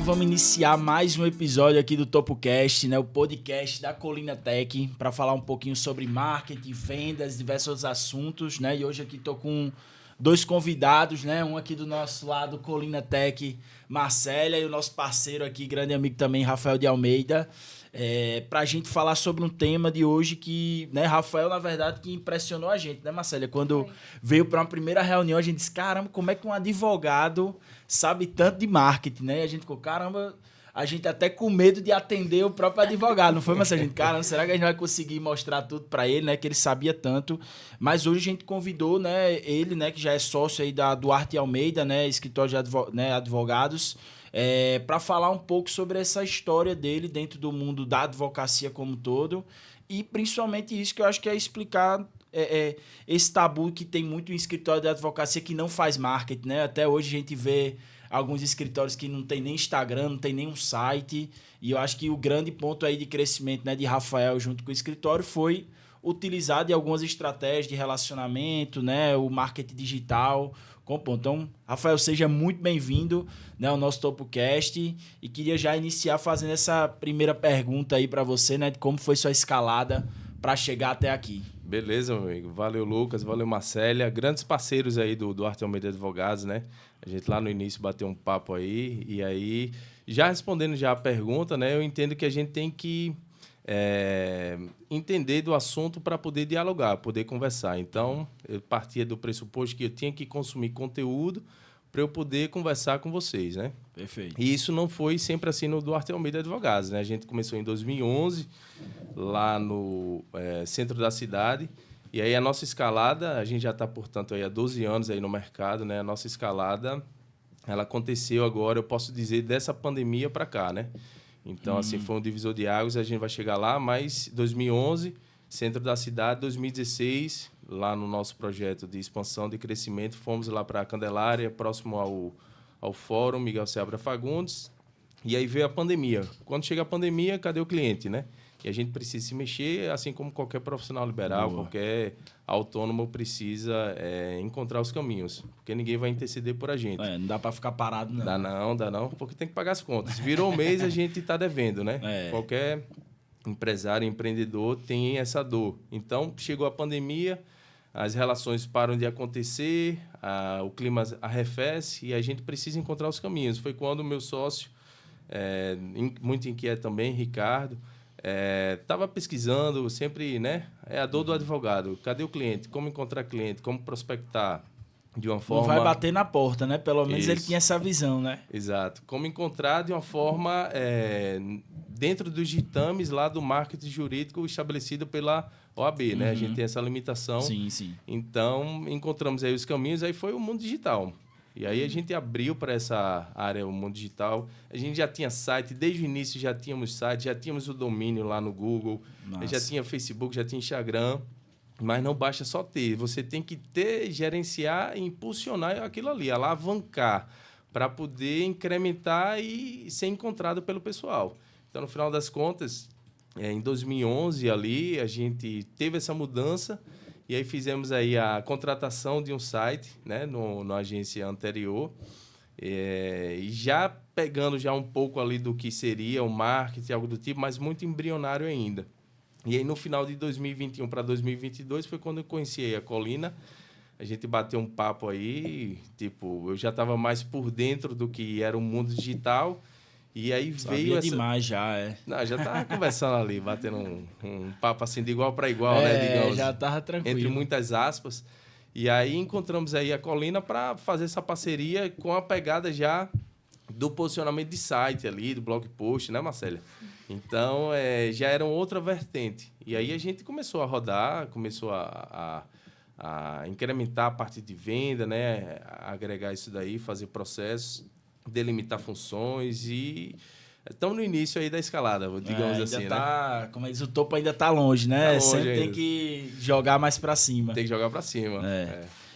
Vamos iniciar mais um episódio aqui do TopoCast, né? O podcast da Colina Tech, para falar um pouquinho sobre marketing, vendas, diversos outros assuntos, né? E hoje aqui tô com dois convidados, né? Um aqui do nosso lado, Colina Tech, Marcélia, e o nosso parceiro aqui, grande amigo também, Rafael de Almeida, pra gente falar sobre um tema de hoje que, né, Rafael, na verdade, que impressionou a gente, né, Marcélia? Quando veio para uma primeira reunião, a gente disse, caramba, como é que um advogado sabe tanto de marketing, né? E a gente ficou, caramba, a gente até com medo de atender o próprio advogado, não foi, Marcelo? A gente, caramba, será que a gente vai conseguir mostrar tudo para ele, né? Que ele sabia tanto. Mas hoje a gente convidou, né, ele, né, que já é sócio aí da Duarte Almeida, né, escritório de advogados, para falar um pouco sobre essa história dele dentro do mundo da advocacia como um todo e principalmente isso que eu acho que é explicar esse tabu que tem muito em escritório de advocacia que não faz marketing, né? Até hoje a gente vê alguns escritórios que não tem nem Instagram, não tem nem um site, e eu acho que o grande ponto aí de crescimento, né, de Rafael junto com o escritório foi utilizar de algumas estratégias de relacionamento, né, o marketing digital. Então, Rafael, seja muito bem-vindo, né, ao nosso TopoCast, e queria já iniciar fazendo essa primeira pergunta aí para você, né, de como foi sua escalada para chegar até aqui. Beleza, meu amigo. Valeu, Lucas. Valeu, Marcélia. Grandes parceiros aí do Duarte Almeida Advogados, né? A gente lá no início bateu um papo aí. E aí, já respondendo já a pergunta, né? Eu entendo que a gente tem que entender do assunto para poder dialogar, poder conversar. Então, eu partia do pressuposto que eu tinha que consumir conteúdo para eu poder conversar com vocês, né? Perfeito. E isso não foi sempre assim no Duarte Almeida Advogados, né? A gente começou em 2011, lá no centro da cidade. E aí a nossa escalada, a gente já está, portanto, aí há 12 anos aí no mercado, né? A nossa escalada, ela aconteceu agora, eu posso dizer, dessa pandemia para cá, né? Então, assim, foi um divisor de águas, a gente vai chegar lá, mas 2011, centro da cidade, 2016, lá no nosso projeto de expansão, de crescimento, fomos lá para a Candelária, próximo ao Fórum Miguel Seabra Fagundes, e aí veio a pandemia. Quando chega a pandemia, cadê o cliente, né? E a gente precisa se mexer, assim como qualquer profissional liberal, qualquer autônomo precisa encontrar os caminhos, porque ninguém vai interceder por a gente. Não dá para ficar parado, não. Dá não, porque tem que pagar as contas. Virou um mês, a gente está devendo, né? Qualquer empresário, empreendedor tem essa dor. Então, chegou a pandemia, as relações param de acontecer, o clima arrefece e a gente precisa encontrar os caminhos. Foi quando o meu sócio, muito inquieto também, Ricardo, estava pesquisando sempre, né? É a dor do advogado. Cadê o cliente? Como encontrar cliente? Como prospectar? De uma forma... Não vai bater na porta, né? Pelo menos ele tinha essa visão, né? Exato. Como encontrar de uma forma dentro dos ditames lá do marketing jurídico estabelecido pela OAB, né? A gente tem essa limitação. Sim, sim. Então, encontramos aí os caminhos, aí foi o mundo digital. E aí a gente abriu para essa área, o mundo digital. A gente já tinha site, desde o início já tínhamos site, já tínhamos o domínio lá no Google, já tinha Facebook, já tinha Instagram. Mas não basta só ter, você tem que ter, gerenciar e impulsionar aquilo ali, alavancar, para poder incrementar e ser encontrado pelo pessoal. Então, no final das contas, em 2011 ali, a gente teve essa mudança e aí fizemos aí a contratação de um site, né, na agência anterior, e já pegando já um pouco ali do que seria o marketing, algo do tipo, mas muito embrionário ainda. E aí, no final de 2021 para 2022, foi quando eu conheci aí a Colina. A gente bateu um papo aí, tipo, eu já estava mais por dentro do que era o mundo digital. E aí veio essa... demais já, Não, já estava conversando ali, batendo um papo assim de igual para igual, né? Digamos, já estava tranquilo. Entre muitas aspas. E aí encontramos aí a Colina para fazer essa parceria com a pegada já do posicionamento de site ali, do blog post, né, Marcélia? Então, já era outra vertente. E aí a gente começou a rodar, começou a incrementar a parte de venda, né? A agregar isso daí, fazer processos, delimitar funções e estamos no início aí da escalada, digamos assim, né? Como diz, o topo ainda está longe, né? Tá longe Sempre ainda. Tem que jogar mais para cima. Tem que jogar para cima.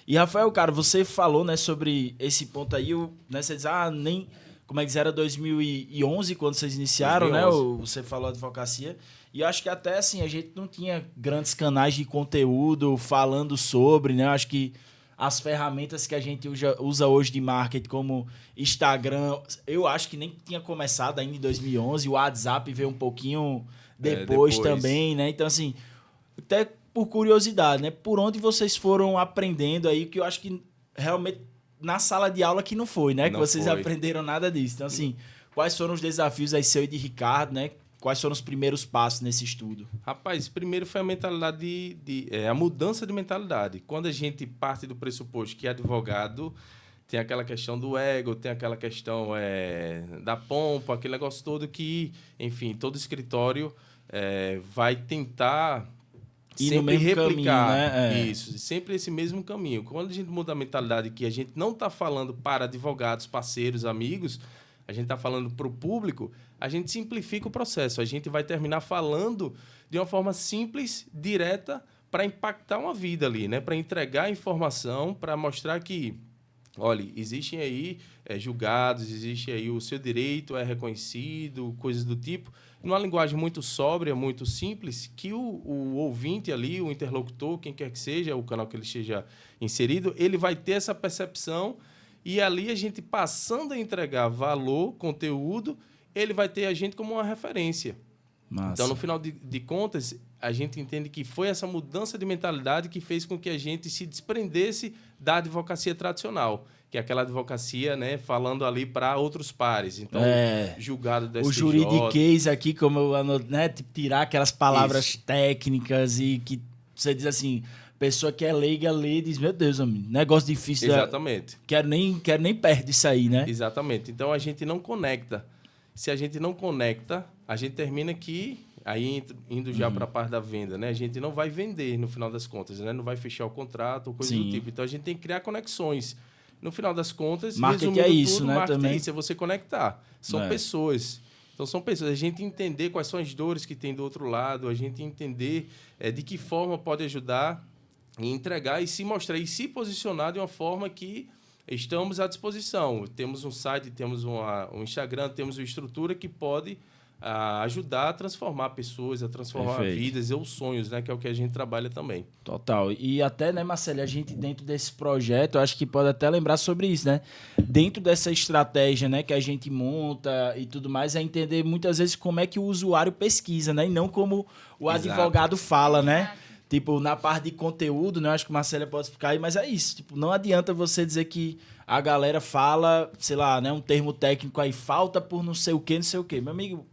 E, Rafael, cara, você falou, né, sobre esse ponto aí, né? Você diz, nem... Como é que era 2011, quando vocês iniciaram, 2011. né? Você falou advocacia. E eu acho que até assim, a gente não tinha grandes canais de conteúdo falando sobre, né? Eu acho que as ferramentas que a gente usa hoje de marketing, como Instagram, eu acho que nem tinha começado ainda em 2011, o WhatsApp veio um pouquinho depois também, né? Então, assim, até por curiosidade, né? Por onde vocês foram aprendendo aí, que eu acho que realmente na sala de aula que não foi, né? Que vocês aprenderam nada disso. Então, assim, quais foram os desafios aí seu e de Ricardo, né? Quais foram os primeiros passos nesse estudo? Rapaz, primeiro foi a mentalidade a mudança de mentalidade. Quando a gente parte do pressuposto que advogado tem aquela questão do ego, tem aquela questão da pompa, aquele negócio todo que, enfim, todo escritório vai tentar sempre replicar caminho, né? isso, sempre esse mesmo caminho. Quando a gente muda a mentalidade que a gente não está falando para advogados, parceiros, amigos, a gente está falando para o público, a gente simplifica o processo. A gente vai terminar falando de uma forma simples, direta, para impactar uma vida ali, né? Para entregar informação, para mostrar que, olha, existem aí julgados, existe aí o seu direito é reconhecido, coisas do tipo, numa linguagem muito sóbria, muito simples, que o ouvinte ali, o interlocutor, quem quer que seja, o canal que ele esteja inserido, ele vai ter essa percepção. E ali a gente passando a entregar valor, conteúdo, ele vai ter a gente como uma referência. Massa. Então, no final de contas, a gente entende que foi essa mudança de mentalidade que fez com que a gente se desprendesse da advocacia tradicional, que é aquela advocacia, né, falando ali para outros pares. Então, julgado da STJ. O juridiquês aqui, como eu anoto, né, tirar aquelas palavras técnicas e que você diz assim... Pessoa que é leiga, lê e diz, meu Deus, amigo, negócio difícil. Exatamente. Quero nem perto disso aí, né? Exatamente. Então, a gente não conecta. Se a gente não conecta, a gente termina aqui, aí indo já para a parte da venda, né? A gente não vai vender, no final das contas, né? Não vai fechar o contrato ou coisa do tipo. Então, a gente tem que criar conexões. No final das contas, marketing é isso, tudo, né? Marketing Também. É isso, é você conectar. São pessoas. Então, são pessoas. A gente entender quais são as dores que tem do outro lado, a gente entender de que forma pode ajudar e entregar e se mostrar e se posicionar de uma forma que estamos à disposição. Temos um site, temos um Instagram, temos uma estrutura que pode ajudar a transformar pessoas, a transformar vidas ou sonhos, né? Que é o que a gente trabalha também. Total. E até, né, Marcelo, a gente dentro desse projeto, eu acho que pode até lembrar sobre isso, né? Dentro dessa estratégia, né, que a gente monta e tudo mais, é entender muitas vezes como é que o usuário pesquisa, né? E não como o advogado fala, né? Tipo, na parte de conteúdo, né? Acho que o Marcelo pode explicar aí, mas é isso. Tipo, não adianta você dizer que a galera fala, sei lá, né? Um termo técnico aí, falta por não sei o quê, não sei o quê. Meu amigo,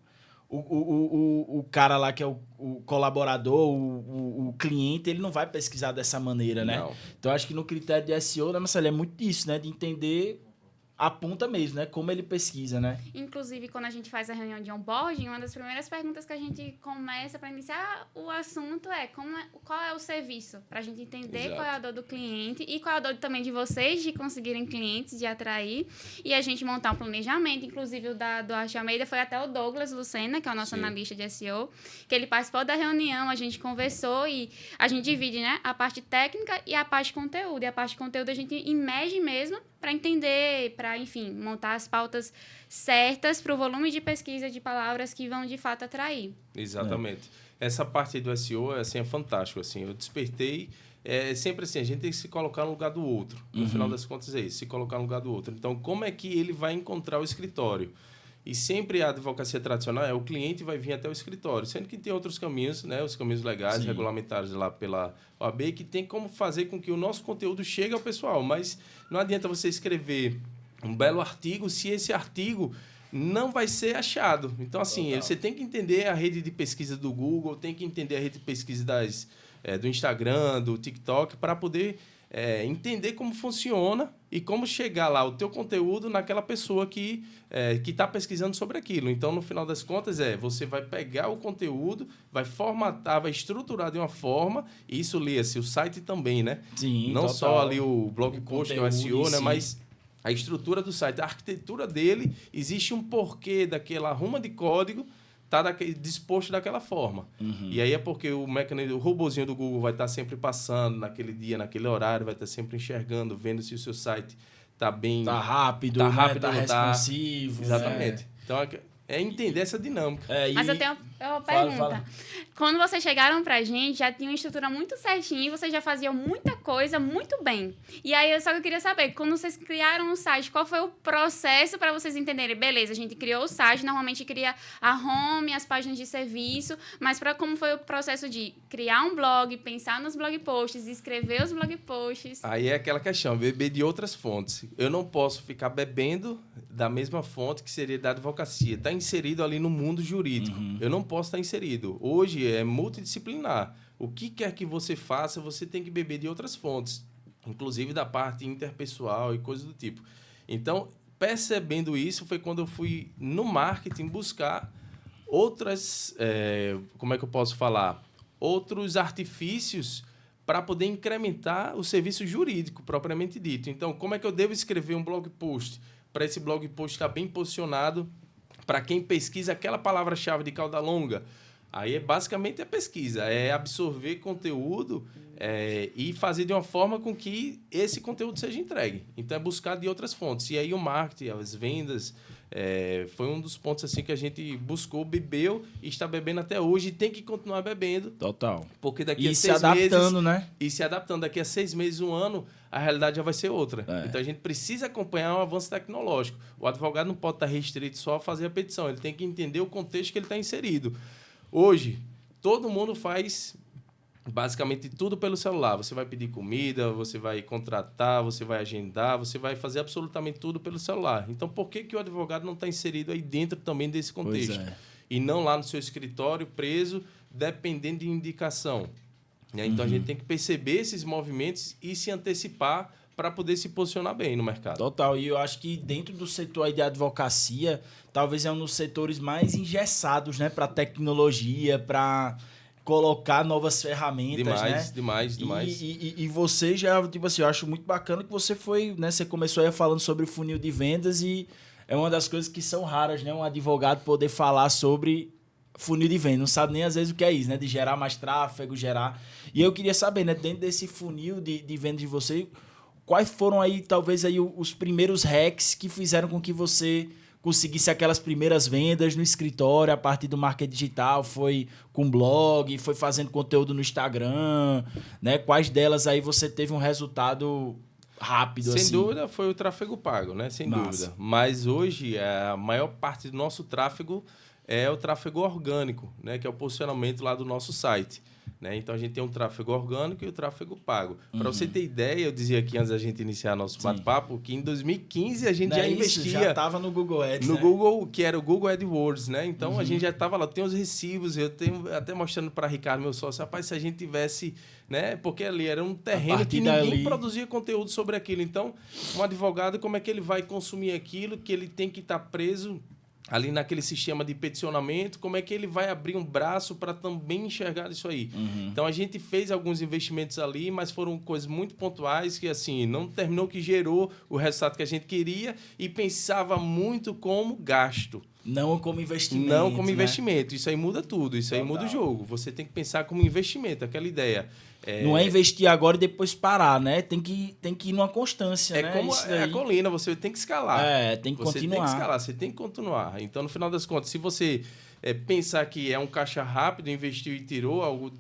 o cara lá que é o colaborador, o cliente, ele não vai pesquisar dessa maneira, né? Não. Então, acho que no critério de SEO, né, Marcelo, é muito disso, né? De entender a ponta mesmo, né? Como ele pesquisa, né? Inclusive, quando a gente faz a reunião de onboarding, uma das primeiras perguntas que a gente começa para iniciar o assunto qual é o serviço? Para a gente entender qual é a dor do cliente e qual é a dor também de vocês de conseguirem clientes, de atrair. E a gente montar um planejamento. Inclusive, o da Duarte Almeida foi até o Douglas Lucena, que é o nosso analista de SEO, que ele participou da reunião, a gente conversou e a gente divide, né, a parte técnica e a parte de conteúdo. E a parte de conteúdo a gente emerge mesmo para entender, para, enfim, montar as pautas certas para o volume de pesquisa de palavras que vão, de fato, atrair. Exatamente. Essa parte do SEO assim, é fantástico. Assim, eu despertei... sempre assim, a gente tem que se colocar no lugar do outro. No final das contas é isso, se colocar no lugar do outro. Então, como é que ele vai encontrar o escritório? E sempre a advocacia tradicional o cliente vai vir até o escritório, sendo que tem outros caminhos, né, os caminhos legais, regulamentares lá pela OAB, que tem como fazer com que o nosso conteúdo chegue ao pessoal. Mas não adianta você escrever um belo artigo se esse artigo não vai ser achado. Então, assim, você tem que entender a rede de pesquisa do Google, tem que entender a rede de pesquisa do Instagram, do TikTok, para poder entender como funciona e como chegar lá o teu conteúdo naquela pessoa que está pesquisando sobre aquilo. Então, no final das contas, você vai pegar o conteúdo, vai formatar, vai estruturar de uma forma, e isso lê-se o site também, né? Sim, não total. Só ali o blog post, que é o SEO, né? Sim. Mas a estrutura do site, a arquitetura dele, existe um porquê daquela ruma de código está disposto daquela forma. E aí é porque o robozinho do Google vai estar sempre passando naquele dia, naquele horário, vai estar sempre enxergando, vendo se o seu site está bem... Está rápido, tá rápido, tá responsivo. Exatamente. Então, é entender essa dinâmica. Mas eu tenho uma Pergunta. Fala. Quando vocês chegaram pra gente, já tinha uma estrutura muito certinha e vocês já faziam muita coisa muito bem. E aí, só que eu queria saber, quando vocês criaram o site, qual foi o processo para vocês entenderem? Beleza, a gente criou o site, normalmente cria a home, as páginas de serviço, mas como foi o processo de criar um blog, pensar nos blog posts, escrever os blog posts? Aí é aquela questão, beber de outras fontes. Eu não posso ficar bebendo da mesma fonte que seria da advocacia. Está inserido ali no mundo jurídico. Eu não posso estar inserido. Hoje é multidisciplinar. O que quer que você faça, você tem que beber de outras fontes, inclusive da parte interpessoal e coisas do tipo. Então, percebendo isso, foi quando eu fui no marketing buscar outras, como é que eu posso falar? Outros artifícios para poder incrementar o serviço jurídico, propriamente dito. Então, como é que eu devo escrever um blog post? Para esse blog post estar bem posicionado, para quem pesquisa aquela palavra-chave de cauda longa. Aí, basicamente, é pesquisa, é absorver conteúdo e fazer de uma forma com que esse conteúdo seja entregue. Então, é buscar de outras fontes. E aí, o marketing, as vendas, foi um dos pontos assim que a gente buscou, bebeu e está bebendo até hoje e tem que continuar bebendo. Total. Porque daqui a 6 meses... E se adaptando, né? E se adaptando. Daqui a 6 meses, 1 ano, a realidade já vai ser outra. Então, a gente precisa acompanhar o avanço tecnológico. O advogado não pode estar restrito só a fazer a petição. Ele tem que entender o contexto que ele está inserido. Hoje, todo mundo faz basicamente tudo pelo celular. Você vai pedir comida, você vai contratar, você vai agendar, você vai fazer absolutamente tudo pelo celular. Então, por que o advogado não está inserido aí dentro também desse contexto? E não lá no seu escritório, preso, dependendo de indicação. Então, a gente tem que perceber esses movimentos e se antecipar para poder se posicionar bem no mercado. Total. E eu acho que dentro do setor aí de advocacia, talvez é um dos setores mais engessados, né? Para tecnologia, para colocar novas ferramentas, Demais. E você já, tipo assim, eu acho muito bacana que você foi, né? Você começou aí falando sobre o funil de vendas e é uma das coisas que são raras, né? Um advogado poder falar sobre funil de venda. Não sabe nem às vezes o que é isso, né? De gerar mais tráfego, E eu queria saber, né? Dentro desse funil de venda de você, quais foram aí, talvez, aí, os primeiros hacks que fizeram com que você conseguisse aquelas primeiras vendas no escritório, a partir do marketing digital? Foi com blog, foi fazendo conteúdo no Instagram, né? Quais delas aí você teve um resultado rápido, assim? Sem dúvida, foi o tráfego pago, né? Sem dúvida. Mas hoje, a maior parte do nosso tráfego é o tráfego orgânico, né? Que é o posicionamento lá do nosso site. Né? Então, a gente tem um tráfego orgânico e o tráfego pago. Para você ter ideia, eu dizia aqui antes da gente iniciar nosso bate-papo, que em 2015 a gente já investia... Já estava no Google Ads, no Google, que era o Google AdWords, né? Então, a gente já estava lá. Tem os recibos, eu tenho até mostrando para Ricardo, meu sócio, rapaz, se a gente tivesse... né? Porque ali era um terreno que ninguém produzia conteúdo sobre aquilo. Então, um advogado, como é que ele vai consumir aquilo que ele tem que estar preso ali naquele sistema de peticionamento, como é que ele vai abrir um braço para também enxergar isso aí? Então, a gente fez alguns investimentos ali, mas foram coisas muito pontuais que, assim, não terminou que gerou o resultado que a gente queria e pensava muito como gasto. Não como investimento. Não como investimento. Isso aí muda tudo. Isso aí muda o jogo. Você tem que pensar como investimento, aquela ideia. Não é investir agora e depois parar, né? Tem que ir numa constância, né? É como a colina, você tem que escalar. Tem que continuar. Você tem que escalar, você tem que continuar. Então, no final das contas, se você pensar que é um caixa rápido, investiu e tirou, algo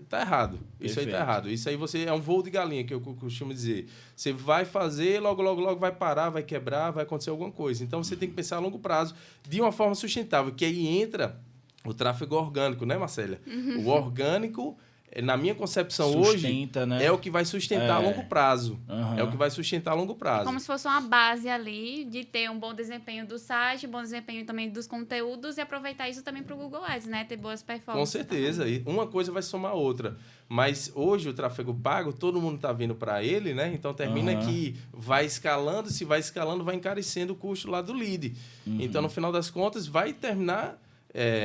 tá errado. Isso aí tá errado. Isso aí é um voo de galinha, que eu costumo dizer. Você vai fazer, logo vai parar, vai quebrar, vai acontecer alguma coisa. Então, você tem que pensar a longo prazo de uma forma sustentável, que aí entra o tráfego orgânico, né, Marcélia? O orgânico... Na minha concepção Sustenta, hoje, né? é o que vai sustentar a longo prazo. É o que vai sustentar a longo prazo. É como se fosse uma base ali de ter um bom desempenho do site, bom desempenho também dos conteúdos e aproveitar isso também para o Google Ads, né? Ter boas performances. Com certeza. E uma coisa vai somar a outra. Mas hoje o tráfego pago, todo mundo está vindo para ele, né? Então termina que vai escalando, se vai escalando, vai encarecendo o custo lá do lead. Então, no final das contas, vai terminar...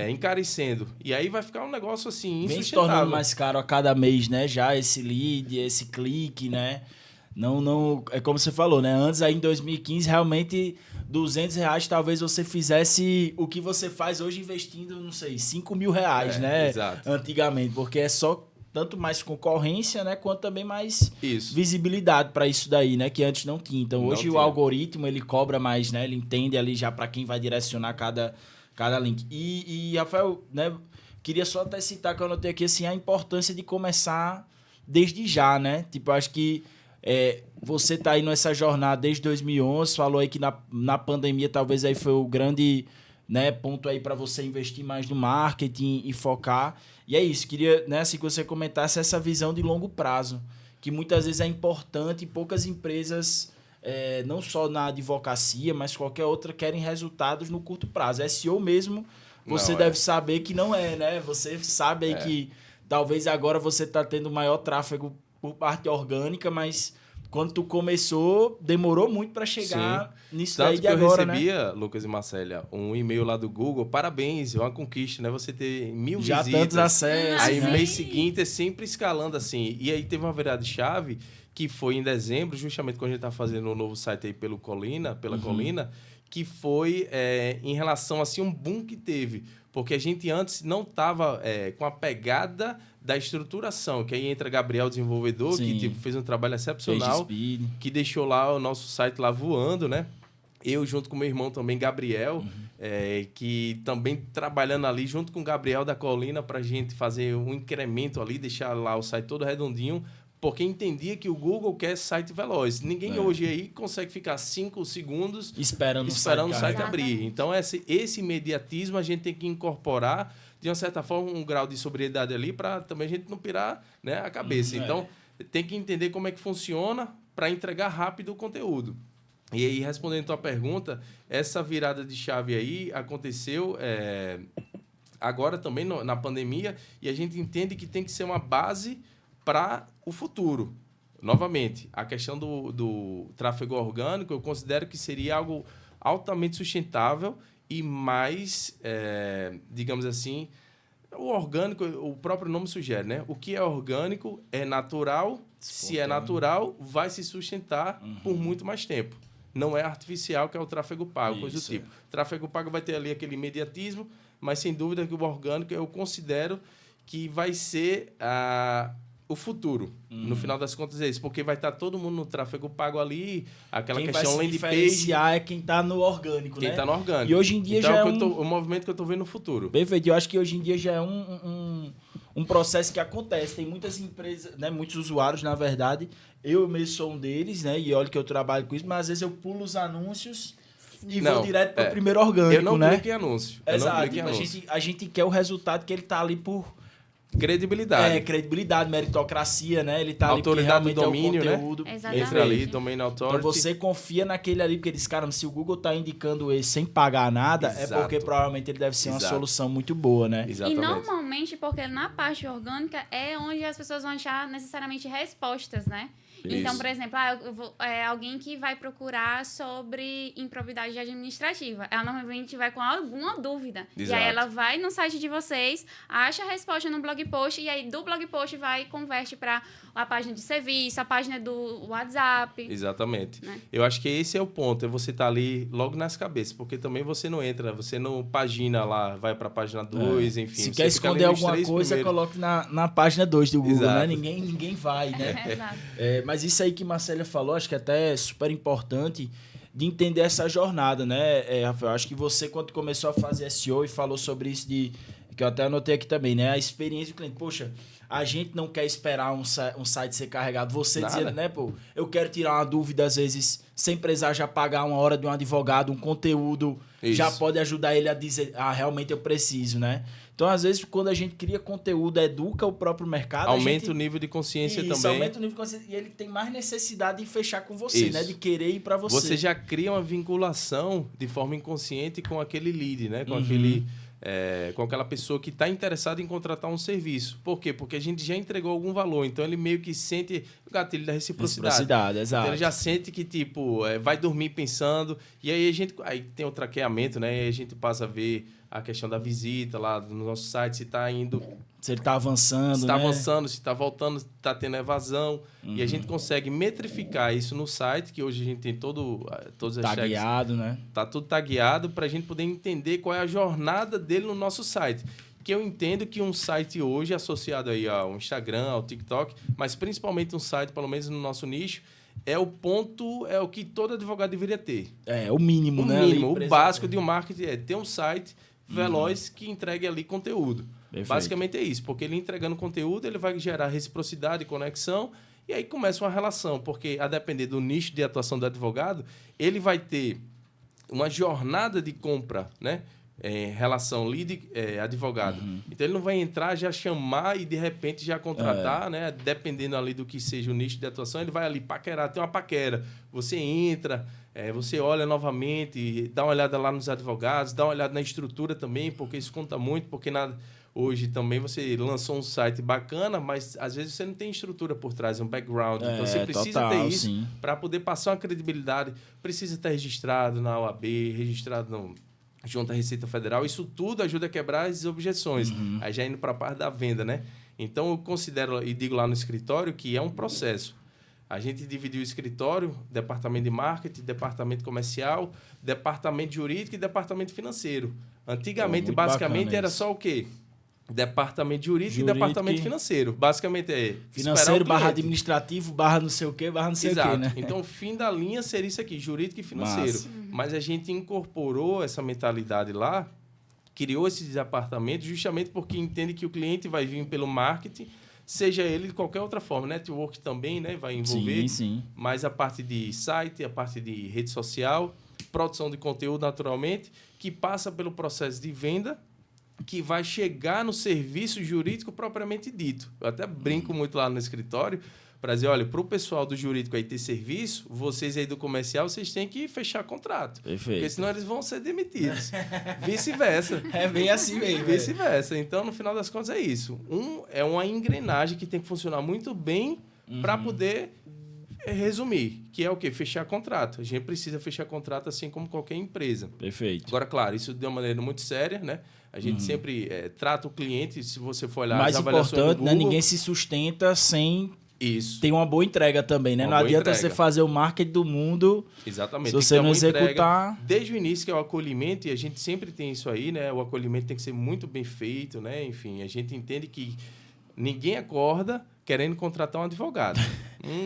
encarecendo. E aí vai ficar um negócio assim, insustentável. Vem se tornando mais caro a cada mês, né? Já esse lead, esse clique, né? Não, é como você falou, né? Antes, aí em 2015, realmente, R$200 talvez você fizesse o que você faz hoje investindo, não sei, R$5.000, né? Exato. Antigamente, porque é só tanto mais concorrência, né? Quanto também mais visibilidade para isso daí, né? Que antes não tinha. Então, hoje o algoritmo, ele cobra mais, né? Ele entende ali já para quem vai direcionar cada link. E Rafael, né, queria só até citar que eu anotei aqui, assim, a importância de começar desde já, né? Tipo, acho que você tá aí nessa jornada desde 2011, falou aí que na pandemia talvez aí foi o grande, né, ponto aí para você investir mais no marketing e focar. E é isso, queria, né, assim, que você comentasse essa visão de longo prazo, que muitas vezes é importante e poucas empresas, não só na advocacia, mas qualquer outra, querem resultados no curto prazo. SEO mesmo, você deve saber que não é, né? Você sabe aí que talvez agora você está tendo maior tráfego por parte orgânica, mas quando tu começou, demorou muito para chegar nisso daí de agora, né? Tanto que eu recebia, Lucas e Marcélia, um e-mail lá do Google, parabéns, é uma conquista, né? Você ter 1000 já visitas. Tantos acessos. Aí, né? mês seguinte, é sempre escalando assim. E aí teve uma virada de chave, que foi em dezembro, justamente quando a gente tá fazendo um novo site aí pela Colina, que foi em relação, assim, um boom que teve. Porque a gente antes não estava com a pegada da estruturação, que aí entra Gabriel, desenvolvedor, que tipo, fez um trabalho excepcional, que deixou lá o nosso site lá voando, né? Eu, junto com meu irmão também, Gabriel, que também trabalhando ali junto com o Gabriel da Colina para a gente fazer um incremento ali, deixar lá o site todo redondinho, porque entendia que o Google quer site veloz. Ninguém hoje aí consegue ficar 5 segundos esperando o site abrir. Então, esse imediatismo a gente tem que incorporar, de uma certa forma, um grau de sobriedade ali para também a gente não pirar, né, a cabeça. Então, tem que entender como é que funciona para entregar rápido o conteúdo. E aí, respondendo a tua pergunta, essa virada de chave aí aconteceu agora também na pandemia, e a gente entende que tem que ser uma base para o futuro. Novamente, a questão do tráfego orgânico, eu considero que seria algo altamente sustentável e mais, digamos assim, o orgânico, o próprio nome sugere, né? O que é orgânico é natural, se é natural, vai se sustentar por muito mais tempo. Não é artificial, que é o tráfego pago, coisa do tipo. O tráfego pago vai ter ali aquele imediatismo, mas sem dúvida que o orgânico eu considero que vai ser o futuro. No final das contas é isso, porque vai estar todo mundo no tráfego pago ali, aquela quem questão vai se landing page. diferenciar é quem está no orgânico, quem né? está no orgânico. E hoje em dia então, já é o movimento que eu estou vendo no futuro. Perfeito. Eu acho que hoje em dia já é um processo que acontece. Tem muitas empresas, né, muitos usuários, na verdade. Eu mesmo sou um deles, né? E olha que eu trabalho com isso, mas às vezes eu pulo os anúncios e vou direto para o primeiro orgânico, eu não né? clico em anúncio. Exato. A gente quer o resultado que ele tá ali por credibilidade. Credibilidade, meritocracia, né? Ele tá autoridade ali porque realmente do domínio, é o conteúdo. Né? Entra ali, domain authority. Então você confia naquele ali, porque eles, cara, se o Google tá indicando ele sem pagar nada, é porque provavelmente ele deve ser uma solução muito boa, né? Exatamente. E normalmente, porque na parte orgânica é onde as pessoas vão achar necessariamente respostas, né? Isso. Então, por exemplo, alguém que vai procurar sobre improbidade administrativa. Ela normalmente vai com alguma dúvida. Exato. E aí ela vai no site de vocês, acha a resposta no blog post, e aí do blog post vai e converte para a página de serviço, a página do WhatsApp. Exatamente. Né? Eu acho que esse é o ponto, é você estar ali logo nas cabeças, porque também você não entra, você não pagina lá, vai para a página 2, enfim. Se quer esconder alguma coisa, coloque na página 2 do Google, né? Ninguém vai, né? Exato. Mas isso aí que Marcélia falou, acho que até é super importante de entender essa jornada, né, Rafael? Acho que você, quando começou a fazer SEO e falou sobre isso, que eu até anotei aqui também, né? A experiência do cliente. Poxa, a gente não quer esperar um site ser carregado. Você dizendo, né, pô, eu quero tirar uma dúvida, às vezes, sem precisar já pagar uma hora de um advogado, um conteúdo, já pode ajudar ele a dizer, realmente eu preciso, né? Então, às vezes, quando a gente cria conteúdo, educa o próprio mercado... Aumenta o nível de consciência também. Aumenta o nível de consciência. E ele tem mais necessidade de fechar com você, né? De querer ir para você. Você já cria uma vinculação de forma inconsciente com aquele lead, né? Com aquela pessoa que está interessada em contratar um serviço. Por quê? Porque a gente já entregou algum valor. Então, ele meio que sente o gatilho da reciprocidade. Exato. Então, ele já sente que, tipo, vai dormir pensando. E aí, aí tem o traqueamento, né? E aí a gente passa a ver a questão da visita lá no nosso site, se está indo... Se ele está avançando, se está avançando, se está voltando, se está tendo evasão. E a gente consegue metrificar isso no site, que hoje a gente tem todos as hashtags. Tagueado, né? Tá tudo tagueado para a gente poder entender qual é a jornada dele no nosso site. Que eu entendo que um site hoje, associado aí ao Instagram, ao TikTok, mas principalmente um site, pelo menos no nosso nicho, é o que todo advogado deveria ter. O mínimo, né? O mínimo, o básico de um marketing é ter um site veloz que entregue ali conteúdo. Perfeito. Basicamente é isso, porque ele entregando conteúdo, ele vai gerar reciprocidade, conexão, e aí começa uma relação, porque a depender do nicho de atuação do advogado, ele vai ter uma jornada de compra, né? Relação lead-advogado. Então, ele não vai entrar, já chamar e, de repente, já contratar, né? Dependendo ali do que seja o nicho de atuação, ele vai ali paquerar, tem uma paquera. Você entra, você olha novamente, dá uma olhada lá nos advogados, dá uma olhada na estrutura também, porque isso conta muito, porque hoje também você lançou um site bacana, mas às vezes você não tem estrutura por trás, um background. Então você precisa ter isso para poder passar uma credibilidade. Precisa estar registrado na OAB, registrado junto à Receita Federal. Isso tudo ajuda a quebrar as objeções. Aí já indo para a parte da venda, né? Então eu considero e digo lá no escritório que é um processo. A gente dividiu o escritório, departamento de marketing, departamento comercial, departamento jurídico e departamento financeiro. Antigamente, basicamente, era só o quê? Departamento jurídico e departamento financeiro. Basicamente é financeiro barra administrativo, barra não sei o quê, barra não sei o quê, né? Então, o fim da linha seria isso aqui, jurídico e financeiro. Mas a gente incorporou essa mentalidade lá, criou esse departamento justamente porque entende que o cliente vai vir pelo marketing, seja ele de qualquer outra forma. Network também, né, vai envolver. Sim. Mas a parte de site, a parte de rede social, produção de conteúdo naturalmente, que passa pelo processo de venda, que vai chegar no serviço jurídico propriamente dito. Eu até brinco muito lá no escritório para dizer, olha, para o pessoal do jurídico aí ter serviço, vocês aí do comercial, vocês têm que fechar contrato. Perfeito. Porque senão eles vão ser demitidos. Vice-versa. É bem assim mesmo. Vice-versa. Então, no final das contas, é isso. É uma engrenagem que tem que funcionar muito bem para poder resumir, que é o quê? Fechar contrato. A gente precisa fechar contrato assim como qualquer empresa. Perfeito. Agora, claro, isso de uma maneira muito séria, né? A gente sempre trata o cliente, se você for olhar mais as avaliações importante, do Google, né? Ninguém se sustenta sem ter uma boa entrega também, né? Uma não boa adianta entrega. você fazer o marketing do mundo Exatamente. se você não executar. Desde o início, que é o acolhimento, e a gente sempre tem isso aí, né? O acolhimento tem que ser muito bem feito, né? Enfim, a gente entende que ninguém acorda querendo contratar um advogado.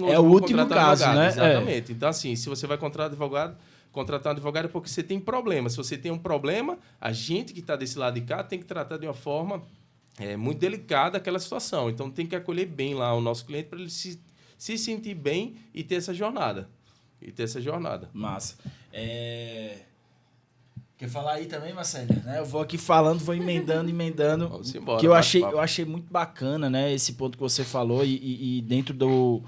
É o último caso, né? Exatamente. Então, assim, se você vai contratar um advogado é porque você tem problema. Se você tem um problema, a gente que está desse lado de cá tem que tratar de uma forma muito delicada aquela situação. Então, tem que acolher bem lá o nosso cliente para ele se sentir bem e ter essa jornada. Massa. Quer falar aí também, Marcelo? Eu vou aqui falando, vou emendando. Vamos embora, que eu achei muito bacana, né? Esse ponto que você falou e dentro do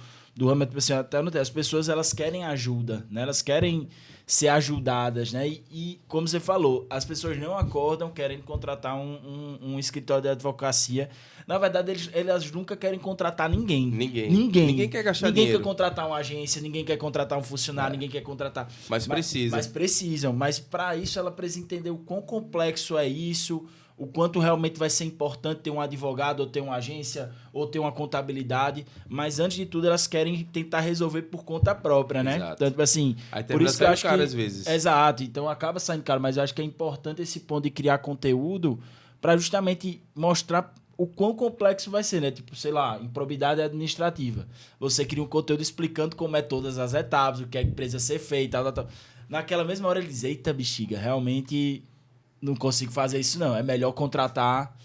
âmbito, assim, até as pessoas, elas querem ajuda, né? Elas querem ser ajudadas, né? E como você falou, as pessoas não acordam querendo contratar um escritório de advocacia. Na verdade, elas nunca querem contratar ninguém. Ninguém quer gastar dinheiro. Ninguém quer contratar uma agência, ninguém quer contratar um funcionário, ninguém quer contratar... Mas precisam. Mas para isso, ela precisa entender o quão complexo é isso, o quanto realmente vai ser importante ter um advogado, ou ter uma agência, ou ter uma contabilidade. Mas, antes de tudo, elas querem tentar resolver por conta própria, né? Exato. Então, tipo assim... Aí por isso que eu acho caro que... às vezes. Exato. Então, acaba saindo caro. Mas eu acho que é importante esse ponto de criar conteúdo para justamente mostrar o quão complexo vai ser, né? Tipo, sei lá, improbidade administrativa. Você cria um conteúdo explicando como é todas as etapas, o que é que precisa ser feito, tal. Naquela mesma hora ele diz, eita bexiga, realmente não consigo fazer isso não. É melhor contratar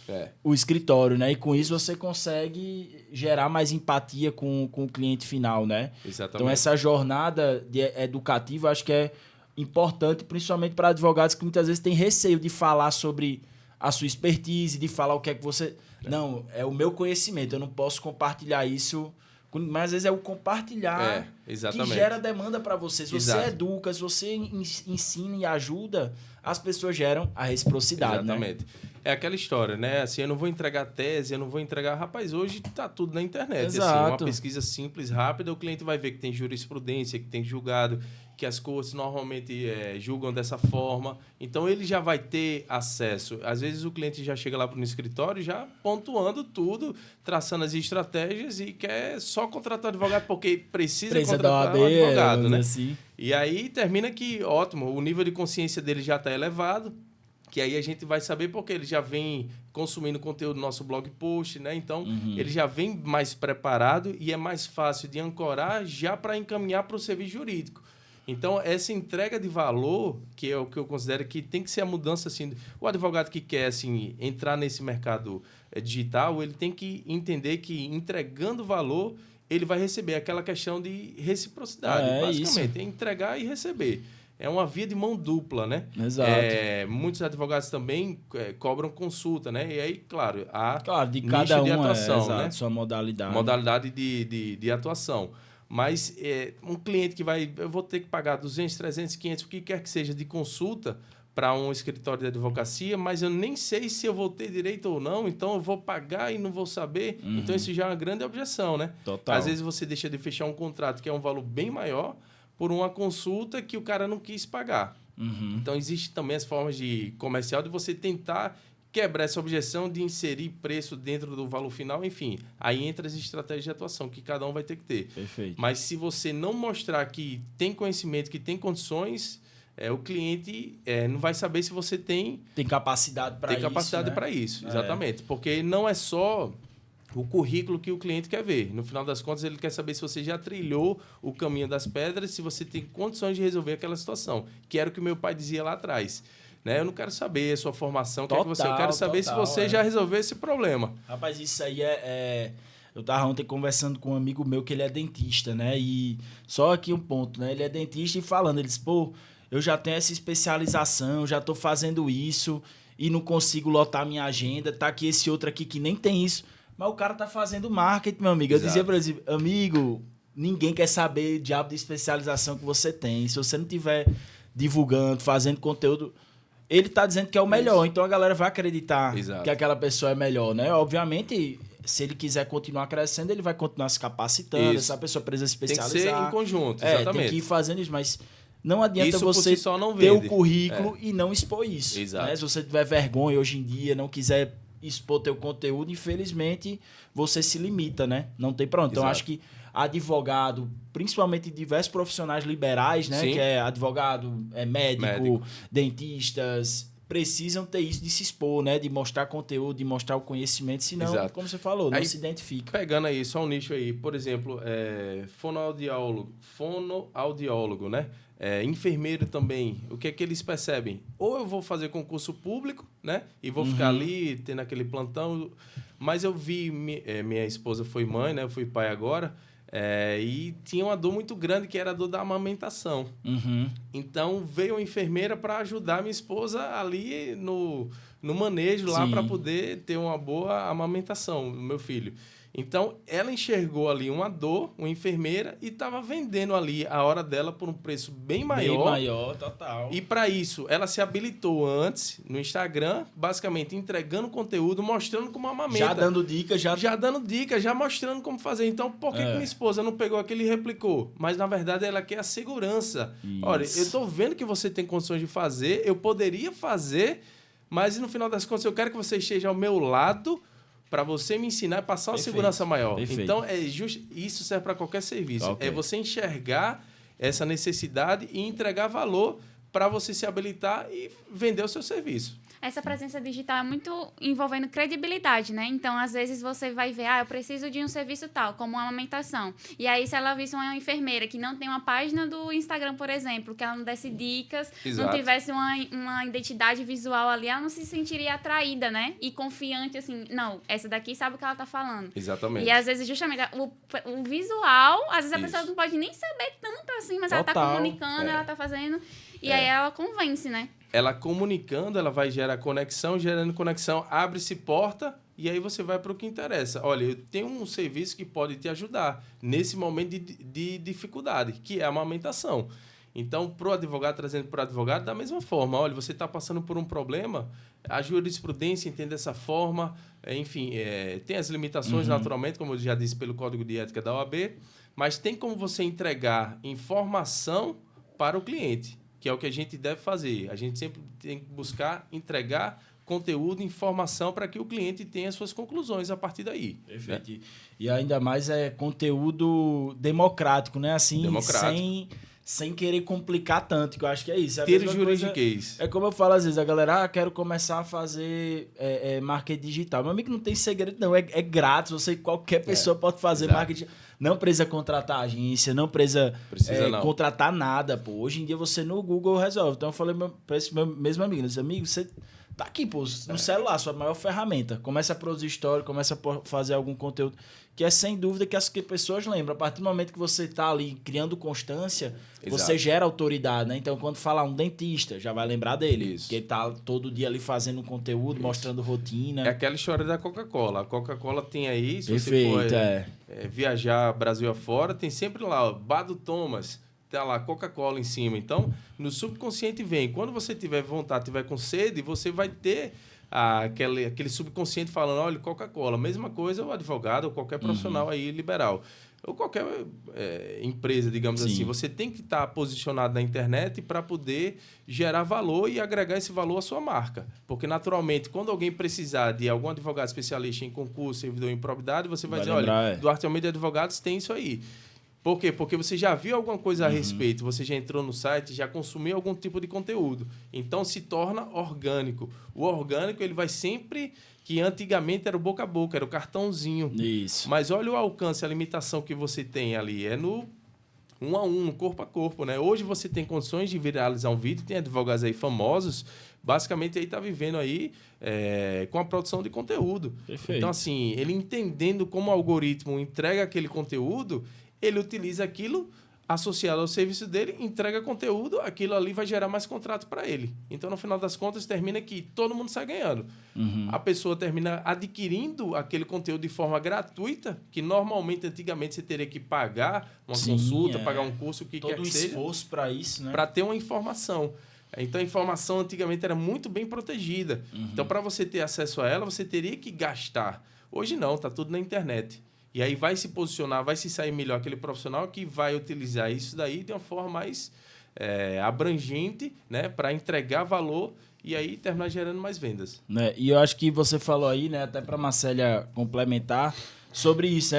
o escritório, né? E com isso você consegue gerar mais empatia com o cliente final, né? Exatamente. Então essa jornada educativa acho que é importante, principalmente para advogados que muitas vezes têm receio de falar sobre a sua expertise, de falar o que é que você... Não, é o meu conhecimento, eu não posso compartilhar isso... Mas às vezes é o compartilhar que gera demanda para você. Se você educa, se você ensina e ajuda, as pessoas geram a reciprocidade. Exatamente. Né? É aquela história, né? Assim, eu não vou entregar tese, eu não vou entregar... Rapaz, hoje tá tudo na internet. Exato. Assim, uma pesquisa simples, rápida, o cliente vai ver que tem jurisprudência, que tem julgado, que as cortes normalmente julgam dessa forma. Então, ele já vai ter acesso. Às vezes, o cliente já chega lá no escritório já pontuando tudo, traçando as estratégias e quer só contratar advogado porque precisa contratar um advogado, né? Assim. E aí, termina que, ótimo, o nível de consciência dele já está elevado, que aí a gente vai saber porque ele já vem consumindo conteúdo do nosso blog post, né? Então, ele já vem mais preparado e é mais fácil de ancorar já para encaminhar para o serviço jurídico. Então, essa entrega de valor, que é o que eu considero que tem que ser a mudança, assim, o advogado que quer, assim, entrar nesse mercado digital, ele tem que entender que entregando valor, ele vai receber aquela questão de reciprocidade, basicamente, isso. É entregar e receber. É uma via de mão dupla, né? Exato. Muitos advogados também cobram consulta, né? E aí, claro, há de cada de atuação, exato, né? Sua modalidade. Modalidade de atuação. Mas um cliente que eu vou ter que pagar 200, 300, 500, o que quer que seja de consulta para um escritório de advocacia, mas eu nem sei se eu vou ter direito ou não, então eu vou pagar e não vou saber. Então, isso já é uma grande objeção, né? Total. Às vezes você deixa de fechar um contrato que é um valor bem maior por uma consulta que o cara não quis pagar. Então, existe também as formas de comercial de você tentar quebrar essa objeção de inserir preço dentro do valor final, enfim. Aí entra as estratégias de atuação que cada um vai ter que ter. Perfeito. Mas se você não mostrar que tem conhecimento, que tem condições, o cliente não vai saber se você tem capacidade para isso. Tem capacidade para isso, exatamente. Porque não é só o currículo que o cliente quer ver. No final das contas, ele quer saber se você já trilhou o caminho das pedras, se você tem condições de resolver aquela situação, que era o que o meu pai dizia lá atrás. Né? Eu não quero saber a sua formação, eu quero saber se você já resolveu esse problema. Rapaz, isso aí eu estava ontem conversando com um amigo meu que ele é dentista, né? E só aqui um ponto, né? Ele é dentista e falando, ele disse, eu já tenho essa especialização, já estou fazendo isso e não consigo lotar minha agenda, tá aqui esse outro aqui que nem tem isso. Mas o cara tá fazendo marketing, meu amigo. Exato. Eu dizia para ele, amigo, ninguém quer saber o diabo de especialização que você tem. Se você não tiver divulgando, fazendo conteúdo, ele tá dizendo que é o melhor. Então a galera vai acreditar que aquela pessoa é melhor, né? Obviamente, se ele quiser continuar crescendo, ele vai continuar se capacitando. Essa pessoa precisa se especializar. Tem que ser em conjunto, exatamente. Tem que ir fazendo isso, mas não adianta isso você só não ter o currículo e não expor isso. Exato. Né? Se você tiver vergonha hoje em dia, não quiser expor teu conteúdo, infelizmente, você se limita, né? Não tem pronto. Então, acho que advogado, principalmente diversos profissionais liberais, né? Sim. Que é advogado, médico, dentistas, precisam ter isso de se expor, né? De mostrar conteúdo, de mostrar o conhecimento, senão, como você falou, não se identifica. Pegando aí, só um nicho aí, por exemplo, fonoaudiólogo, né? Enfermeiro também, o que é que eles percebem? Ou eu vou fazer concurso público, né? E vou ficar ali, tendo aquele plantão. Mas eu vi, minha esposa foi mãe, né? Eu fui pai agora. E tinha uma dor muito grande, que era a dor da amamentação. Então, veio uma enfermeira para ajudar minha esposa ali no manejo lá, para poder ter uma boa amamentação do meu filho. Então, ela enxergou ali uma dor, uma enfermeira, e estava vendendo ali a hora dela por um preço bem maior. Bem maior, total. E para isso, ela se habilitou antes no Instagram, basicamente entregando conteúdo, mostrando como amamenta. Já dando dicas, já mostrando como fazer. Então, por que minha esposa não pegou aquele e replicou? Mas, na verdade, ela quer a segurança. Isso. Olha, eu estou vendo que você tem condições de fazer, eu poderia fazer, mas no final das contas, eu quero que você esteja ao meu lado para você me ensinar e passar uma segurança maior. Perfeito. Então, isso serve para qualquer serviço. É você enxergar essa necessidade e entregar valor para você se habilitar e vender o seu serviço. Essa presença digital é muito envolvendo credibilidade, né? Então, às vezes, você vai ver, eu preciso de um serviço tal, como uma amamentação. E aí, se ela visse uma enfermeira que não tem uma página do Instagram, por exemplo, que ela não desse dicas, não tivesse uma identidade visual ali, ela não se sentiria atraída, né? E confiante, assim, não, essa daqui sabe o que ela tá falando. Exatamente. E, às vezes, justamente, o visual, às vezes a pessoa não pode nem saber tanto assim, mas ela tá comunicando, ela tá fazendo, e aí ela convence, né? Ela comunicando, ela vai gerar conexão, gerando conexão, abre-se porta e aí você vai para o que interessa. Olha, eu tenho um serviço que pode te ajudar nesse momento de dificuldade, que é a amamentação. Então, para o advogado, trazendo para o advogado, da mesma forma. Olha, você está passando por um problema, a jurisprudência entende dessa forma, enfim, tem as limitações naturalmente, como eu já disse, pelo Código de Ética da OAB, mas tem como você entregar informação para o cliente, que é o que a gente deve fazer. A gente sempre tem que buscar entregar conteúdo, informação para que o cliente tenha suas conclusões a partir daí. Perfeito. Né? E ainda mais conteúdo democrático, né? Assim, sem querer complicar tanto, que eu acho que é isso. Ter o juridiquês. É como eu falo às vezes, a galera, quero começar a fazer marketing digital. Meu amigo, não tem segredo não, é grátis, qualquer pessoa pode fazer marketing. Não precisa contratar agência, não precisa não. Contratar nada, pô. Hoje em dia você no Google resolve. Então eu falei para esse meu mesmo amigo, disse, amigo, você tá aqui, pô, no celular, sua maior ferramenta. Começa a produzir história, começa a fazer algum conteúdo que é sem dúvida que as pessoas lembram. A partir do momento que você tá ali criando constância, você gera autoridade, né? Então, quando falar um dentista, já vai lembrar dele. Isso. Que ele tá todo dia ali fazendo conteúdo, mostrando rotina. É aquela história da Coca-Cola. A Coca-Cola tem aí, se Perfeito, você for viajar Brasil afora, tem sempre lá, ó, Bar do Thomas, tá lá Coca-Cola em cima. Então, no subconsciente vem. Quando você tiver vontade, tiver com sede, você vai ter aquele subconsciente falando, olha, Coca-Cola. Mesma coisa o advogado ou qualquer profissional aí liberal. Ou qualquer empresa, digamos assim. Você tem que estar posicionado na internet para poder gerar valor e agregar esse valor à sua marca. Porque, naturalmente, quando alguém precisar de algum advogado especialista em concurso, servidor em probidade, você vai dizer, olha, Duarte Almeida Advogados tem isso aí. Por quê? Porque você já viu alguma coisa a respeito, você já entrou no site, já consumiu algum tipo de conteúdo. Então, se torna orgânico. O orgânico, ele vai sempre... que antigamente era o boca a boca, era o cartãozinho. Isso. Mas olha o alcance, a limitação que você tem ali. É no 1 a 1, no corpo a corpo, né? Hoje você tem condições de viralizar um vídeo, tem advogados aí famosos, basicamente aí tá vivendo aí com a produção de conteúdo. Perfeito. Então, assim, ele entendendo como o algoritmo entrega aquele conteúdo, ele utiliza aquilo associado ao serviço dele, entrega conteúdo, aquilo ali vai gerar mais contrato para ele. Então, no final das contas, termina que todo mundo sai ganhando. A pessoa termina adquirindo aquele conteúdo de forma gratuita, que normalmente, antigamente, você teria que pagar uma consulta, pagar um curso, o que quer que seja. Todo esforço para isso, né? Para ter uma informação. Então, a informação antigamente era muito bem protegida. Então, para você ter acesso a ela, você teria que gastar. Hoje não, está tudo na internet. E aí vai se posicionar, vai se sair melhor aquele profissional que vai utilizar isso daí de uma forma mais abrangente, né, para entregar valor e aí terminar gerando mais vendas. Né? E eu acho que você falou aí, né, até para a Marcélia complementar, sobre isso.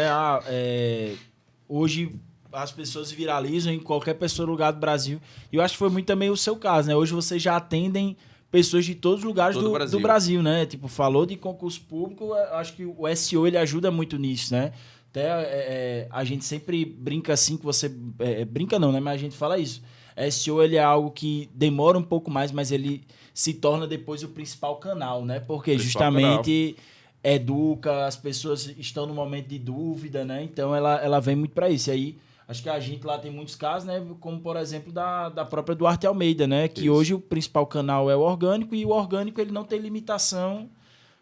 Hoje as pessoas viralizam em qualquer pessoa no lugar do Brasil. E eu acho que foi muito também o seu caso, né? Hoje vocês já atendem pessoas de todos os lugares do Brasil, né? Tipo, falou de concurso público, acho que o SEO ele ajuda muito nisso, né? Até a gente sempre brinca assim, que você... brinca não, né? Mas a gente fala isso. SEO ele é algo que demora um pouco mais, mas ele se torna depois o principal canal, né? Porque justamente educa, as pessoas estão no momento de dúvida, né? Então ela vem muito para isso. E aí, acho que a gente lá tem muitos casos, né? Como, por exemplo, da própria Duarte Almeida, né? Que hoje o principal canal é o orgânico e o orgânico ele não tem limitação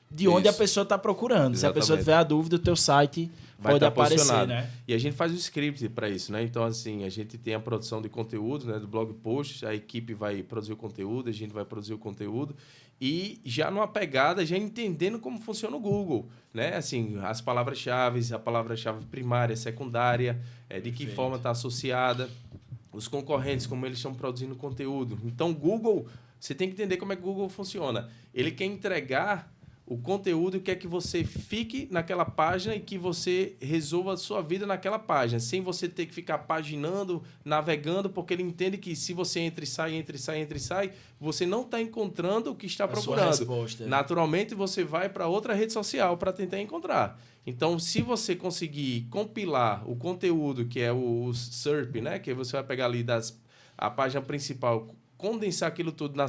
de onde a pessoa está procurando. Exatamente. Se a pessoa tiver a dúvida, o teu site pode aparecer, né? E a gente faz o script para isso, né? Então, assim, a gente tem a produção de conteúdo, né? Do blog post, a equipe vai produzir o conteúdo, a gente vai produzir o conteúdo e já numa pegada, já entendendo como funciona o Google, né? Assim, as palavras-chave, a palavra-chave primária, secundária, de que forma está associada, os concorrentes, como eles estão produzindo conteúdo. Então, Google, você tem que entender como é que o Google funciona. Ele quer entregar o conteúdo quer que você fique naquela página e que você resolva a sua vida naquela página, sem você ter que ficar paginando, navegando, porque ele entende que se você entra e sai, você não está encontrando o que está procurando. Naturalmente, você vai para outra rede social para tentar encontrar. Então, se você conseguir compilar o conteúdo, que é o SERP, né? Que você vai pegar ali a página principal, condensar aquilo tudo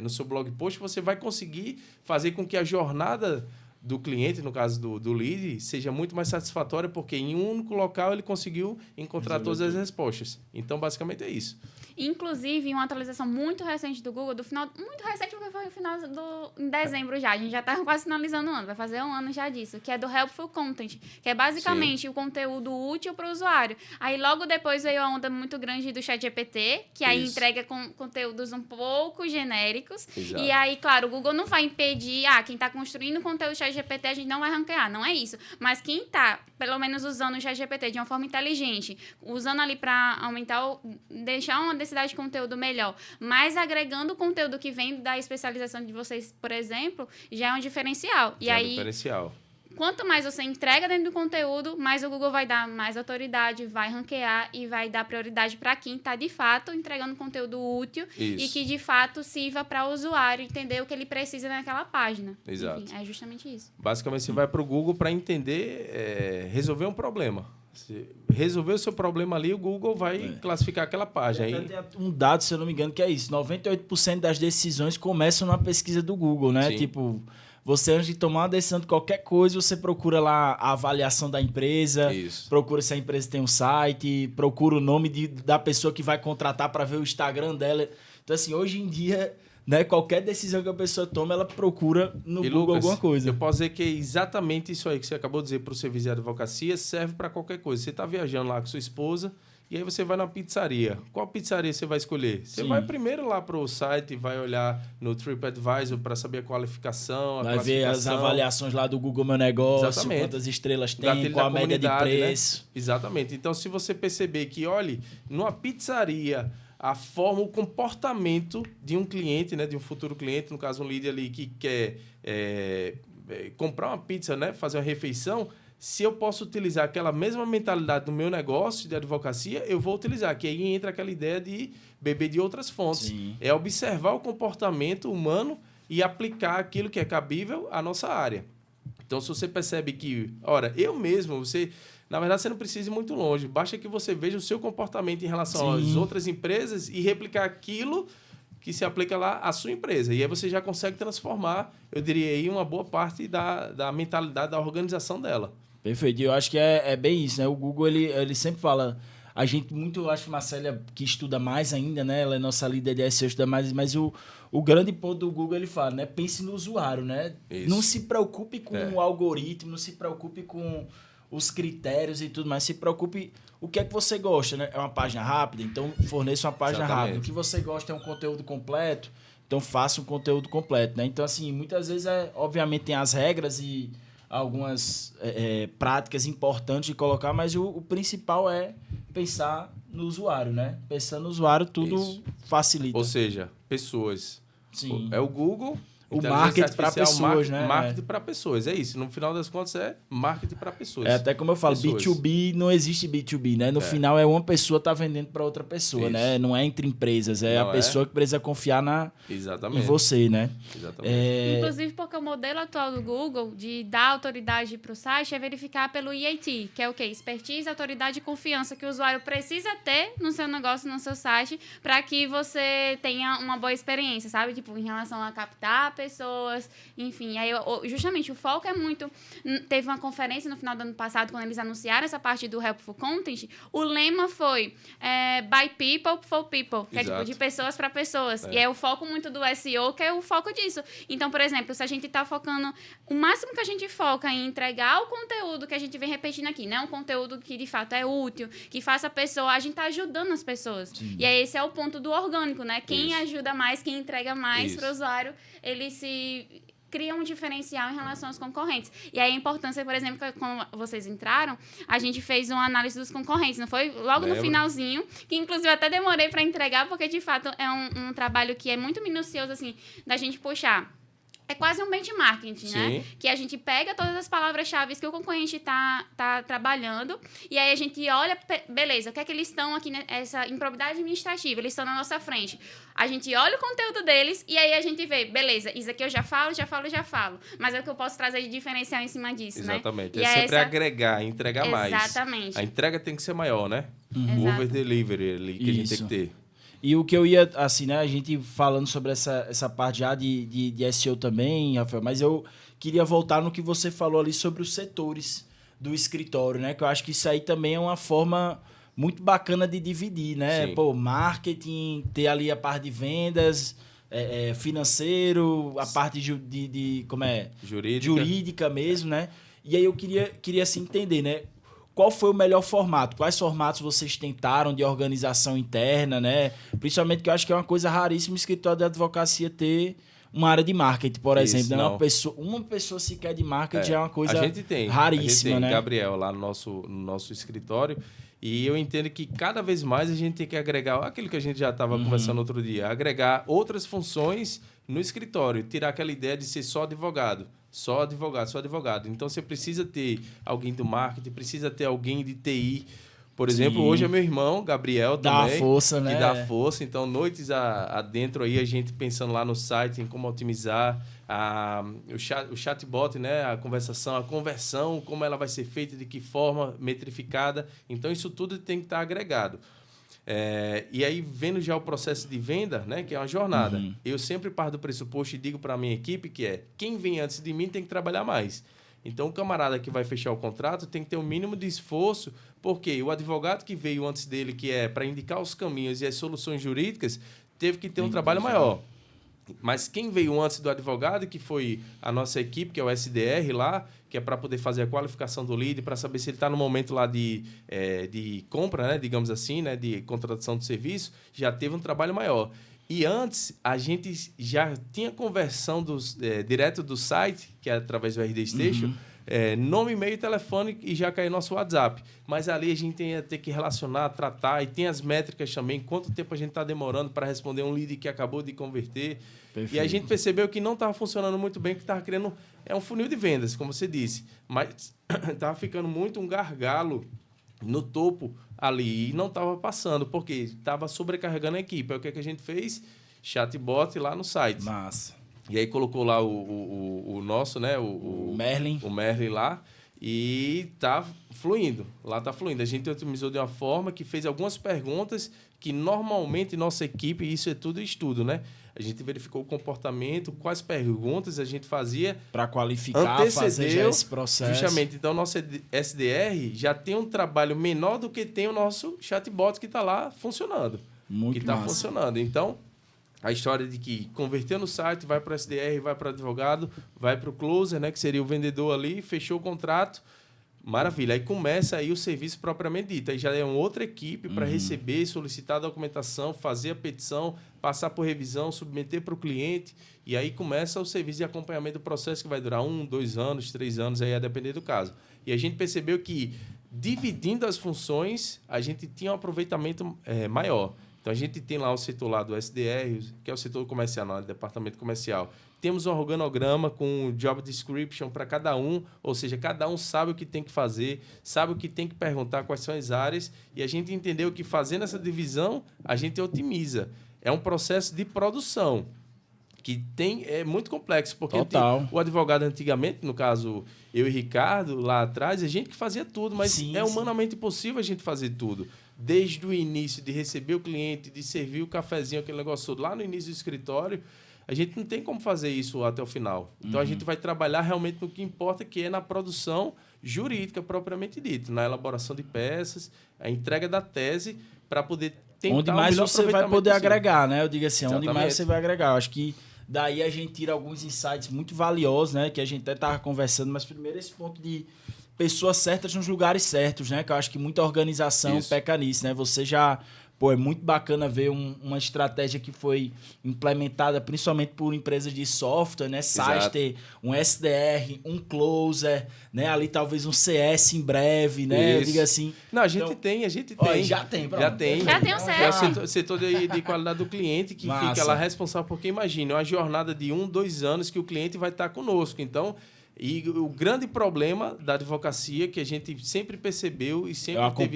no seu blog post, você vai conseguir fazer com que a jornada do cliente, no caso do lead, seja muito mais satisfatória, porque em um único local ele conseguiu encontrar todas as respostas. Então, basicamente, é isso. Inclusive, uma atualização muito recente do Google, muito recente porque foi no final em dezembro já, a gente já está quase finalizando o ano, vai fazer um ano já disso, que é do Helpful Content, que é basicamente o conteúdo útil para o usuário. Aí logo depois veio a onda muito grande do ChatGPT, que aí entrega conteúdos um pouco genéricos. Exato. E aí, claro, o Google não vai impedir, quem está construindo conteúdo ChatGPT a gente não vai ranquear, não é isso. Mas quem está, pelo menos, usando o ChatGPT de uma forma inteligente, usando ali para aumentar, deixar uma densidade de conteúdo melhor, mas agregando o conteúdo que vem da especialização de vocês, por exemplo, já é um diferencial. Já é um diferencial. quanto mais você entrega dentro do conteúdo, mais o Google vai dar mais autoridade, vai ranquear e vai dar prioridade para quem está, de fato, entregando conteúdo útil e que, de fato, sirva para o usuário entender o que ele precisa naquela página. Exato. Enfim, é justamente isso. Basicamente, você vai para o Google para entender, resolver um problema. Se resolver o seu problema ali, o Google vai classificar aquela página. Aí tem um dado, se eu não me engano, que é isso. 98% das decisões começam na pesquisa do Google, né? Sim. Tipo, você antes de tomar uma decisão de qualquer coisa, você procura lá a avaliação da empresa, Isso. procura se a empresa tem um site, procura o nome da pessoa que vai contratar para ver o Instagram dela. Então, assim, hoje em dia, né, qualquer decisão que a pessoa toma, ela procura no Google Lucas, alguma coisa. Eu posso dizer que é exatamente isso aí que você acabou de dizer para o serviço de advocacia, serve para qualquer coisa. Você está viajando lá com sua esposa e aí você vai na pizzaria. Qual pizzaria você vai escolher? Você vai primeiro lá para o site, vai olhar no TripAdvisor para saber a qualificação, vai ver as avaliações lá do Google Meu Negócio, exatamente, quantas estrelas tem, qual a média de preço. Né? Exatamente. Então, se você perceber que, olhe, numa pizzaria, a forma, o comportamento de um cliente, né, de um futuro cliente, no caso um líder ali que quer comprar uma pizza, né, fazer uma refeição, se eu posso utilizar aquela mesma mentalidade do meu negócio de advocacia, eu vou utilizar, que aí entra aquela ideia de beber de outras fontes. Sim. É observar o comportamento humano e aplicar aquilo que é cabível à nossa área. Então, se você percebe que, ora, eu mesmo, na verdade, você não precisa ir muito longe. Basta que você veja o seu comportamento em relação às outras empresas e replicar aquilo que se aplica lá à sua empresa. E aí você já consegue transformar, eu diria aí, uma boa parte da mentalidade, da organização dela. Perfeito. Eu acho que é bem isso, né? O Google, ele sempre fala... A gente muito, acho que Marcélia, que estuda mais ainda, né? Ela é nossa líder de SEO, estuda mais, mas o grande ponto do Google, ele fala, né? Pense no usuário, né? Isso. Não se preocupe com o algoritmo, não se preocupe com os critérios e tudo mais. Se preocupe o que é que você gosta, né? É uma página rápida, então forneça uma página rápida. O que você gosta é um conteúdo completo, então faça um conteúdo completo, né? Então, assim, muitas vezes, obviamente, tem as regras e algumas práticas importantes de colocar, mas o principal é pensar no usuário, né? Pensando no usuário, tudo facilita. Ou seja, pessoas. Sim. É o Google... O marketing para pessoas, né? Marketing para pessoas, é isso. No final das contas, é marketing para pessoas. É até como eu falo, pessoas. B2B não existe B2B, né? No final é uma pessoa tá vendendo para outra pessoa, né? Não é entre empresas, a pessoa que precisa confiar em você, né? Exatamente. Inclusive porque o modelo atual do Google de dar autoridade para o site é verificar pelo EAT, que é o quê? Expertise, autoridade e confiança que o usuário precisa ter no seu negócio, no seu site, para que você tenha uma boa experiência, sabe? Tipo, em relação a captar pessoas, enfim. Aí, justamente, o foco é muito... Teve uma conferência no final do ano passado, quando eles anunciaram essa parte do Helpful Content, o lema foi by people for people, que é tipo de pessoas para pessoas. E é o foco muito do SEO, que é o foco disso. Então, por exemplo, se a gente tá focando... O máximo que a gente foca em entregar o conteúdo que a gente vem repetindo aqui, né? Um conteúdo que, de fato, é útil, que faça a pessoa... A gente tá ajudando as pessoas. Sim. E aí, esse é o ponto do orgânico, né? Quem ajuda mais, quem entrega mais para o usuário, ele se cria um diferencial em relação aos concorrentes. E aí a importância, por exemplo, quando vocês entraram, a gente fez uma análise dos concorrentes, não foi? Logo no finalzinho, que inclusive eu até demorei para entregar, porque de fato é um trabalho que é muito minucioso, assim, da gente puxar. É quase um benchmarking, né? Que a gente pega todas as palavras-chave que o concorrente tá trabalhando e aí a gente olha, beleza, o que é que eles estão aqui nessa improbidade administrativa, eles estão na nossa frente. A gente olha o conteúdo deles e aí a gente vê, beleza, isso aqui eu já falo, mas é o que eu posso trazer de diferencial em cima disso, exatamente. Né? É sempre agregar, entregar mais. Exatamente. A entrega tem que ser maior, né? O over-delivery ali que a gente tem que ter. E o que eu ia, assim, né, a gente falando sobre essa parte já de SEO também, Rafael, mas eu queria voltar no que você falou ali sobre os setores do escritório, né, que eu acho que isso aí também é uma forma muito bacana de dividir, né, marketing, ter ali a parte de vendas, financeiro, a parte de como é? Jurídica mesmo, né, e aí eu queria assim, entender, né, qual foi o melhor formato? Quais formatos vocês tentaram de organização interna, né? Principalmente que eu acho que é uma coisa raríssima o escritório de advocacia ter uma área de marketing, por exemplo. Né? Uma pessoa sequer de marketing já é uma coisa raríssima, a gente tem né? Gabriel lá no nosso escritório E eu entendo que cada vez mais a gente tem que agregar aquilo que a gente já estava conversando outro dia, agregar outras funções no escritório, tirar aquela ideia de ser só advogado. Só advogado, só advogado. Então, você precisa ter alguém do marketing, precisa ter alguém de TI. Por exemplo, hoje é meu irmão, Gabriel, também. Dá força, né? Que dá força. Então, noites adentro aí, a gente pensando lá no site em como otimizar o chatbot, né? A conversação, a conversão, como ela vai ser feita, de que forma, metrificada. Então, isso tudo tem que estar agregado. E aí, vendo já o processo de venda, né, que é uma jornada, eu sempre parto do pressuposto e digo para a minha equipe que quem vem antes de mim tem que trabalhar mais. Então, o camarada que vai fechar o contrato tem que ter o mínimo de esforço, porque o advogado que veio antes dele, que é para indicar os caminhos e as soluções jurídicas, teve que ter um trabalho maior. Mas quem veio antes do advogado, que foi a nossa equipe, que é o SDR lá, que é para poder fazer a qualificação do lead, para saber se ele está no momento lá de compra, né, digamos assim, né, de contratação de serviço, já teve um trabalho maior. E antes, a gente já tinha conversão direto do site, que é através do RD Station, nome, e-mail, telefone, e já caiu nosso WhatsApp. Mas ali a gente ia ter que relacionar, tratar, e tem as métricas também, quanto tempo a gente está demorando para responder um lead que acabou de converter. Perfeito. E a gente percebeu que não estava funcionando muito bem, que estava criando um funil de vendas, como você disse, mas estava ficando muito um gargalo no topo ali e não estava passando, porque estava sobrecarregando a equipe. Aí o que a gente fez? Chatbot lá no site. Massa. E aí colocou lá o nosso, né? O Merlin. O Merlin lá. E tá fluindo. Lá tá fluindo. A gente otimizou de uma forma que fez algumas perguntas que normalmente nossa equipe, isso é tudo estudo, né? A gente verificou o comportamento, quais perguntas a gente fazia. Para qualificar, fazer já esse processo. Justamente. Então, nosso SDR já tem um trabalho menor do que tem o nosso chatbot que está lá funcionando. Muito que está massa. funcionando. Então, a história de que converteu no site, vai para o SDR, vai para o advogado, vai para o closer, né, que seria o vendedor ali, fechou o contrato. Maravilha. Aí começa aí o serviço propriamente dito. Aí já é uma outra equipe para receber, solicitar a documentação, fazer a petição, passar por revisão, submeter para o cliente. E aí começa o serviço de acompanhamento do processo, que vai durar 1, 2 anos, 3 anos, aí a depender do caso. E a gente percebeu que, dividindo as funções, a gente tinha um aproveitamento maior. Então, a gente tem lá o setor lá do SDR, que é o setor comercial, não, é o departamento comercial. Temos um organograma com job description para cada um, ou seja, cada um sabe o que tem que fazer, sabe o que tem que perguntar, quais são as áreas, e a gente entendeu que fazendo essa divisão, a gente otimiza. É um processo de produção que é muito complexo, porque o advogado antigamente, no caso, eu e Ricardo, lá atrás, a gente que fazia tudo, mas humanamente impossível a gente fazer tudo. Desde o início de receber o cliente, de servir o cafezinho, aquele negócio todo, lá no início do escritório, a gente não tem como fazer isso até o final. Então, a gente vai trabalhar realmente no que importa, que é na produção jurídica propriamente dita, na elaboração de peças, a entrega da tese, para poder tentar onde mais você vai poder agregar, né? Eu digo assim, Exatamente. Onde mais você vai agregar. Eu acho que daí a gente tira alguns insights muito valiosos, né? Que a gente até estava conversando, mas primeiro esse ponto de pessoas certas nos lugares certos, né? Que eu acho que muita organização peca nisso, né? Você já... é muito bacana ver uma estratégia que foi implementada principalmente por empresas de software, né? SaaS, ter um SDR, um closer, né? Ali talvez um CS em breve, né? Eu digo assim... Não, a gente tem. Já tem, pronto. Já tem o CS. É o setor de qualidade do cliente que fica lá responsável, porque imagina, uma jornada de 1, 2 anos que o cliente vai estar conosco. Então... E o grande problema da advocacia que a gente sempre percebeu e sempre teve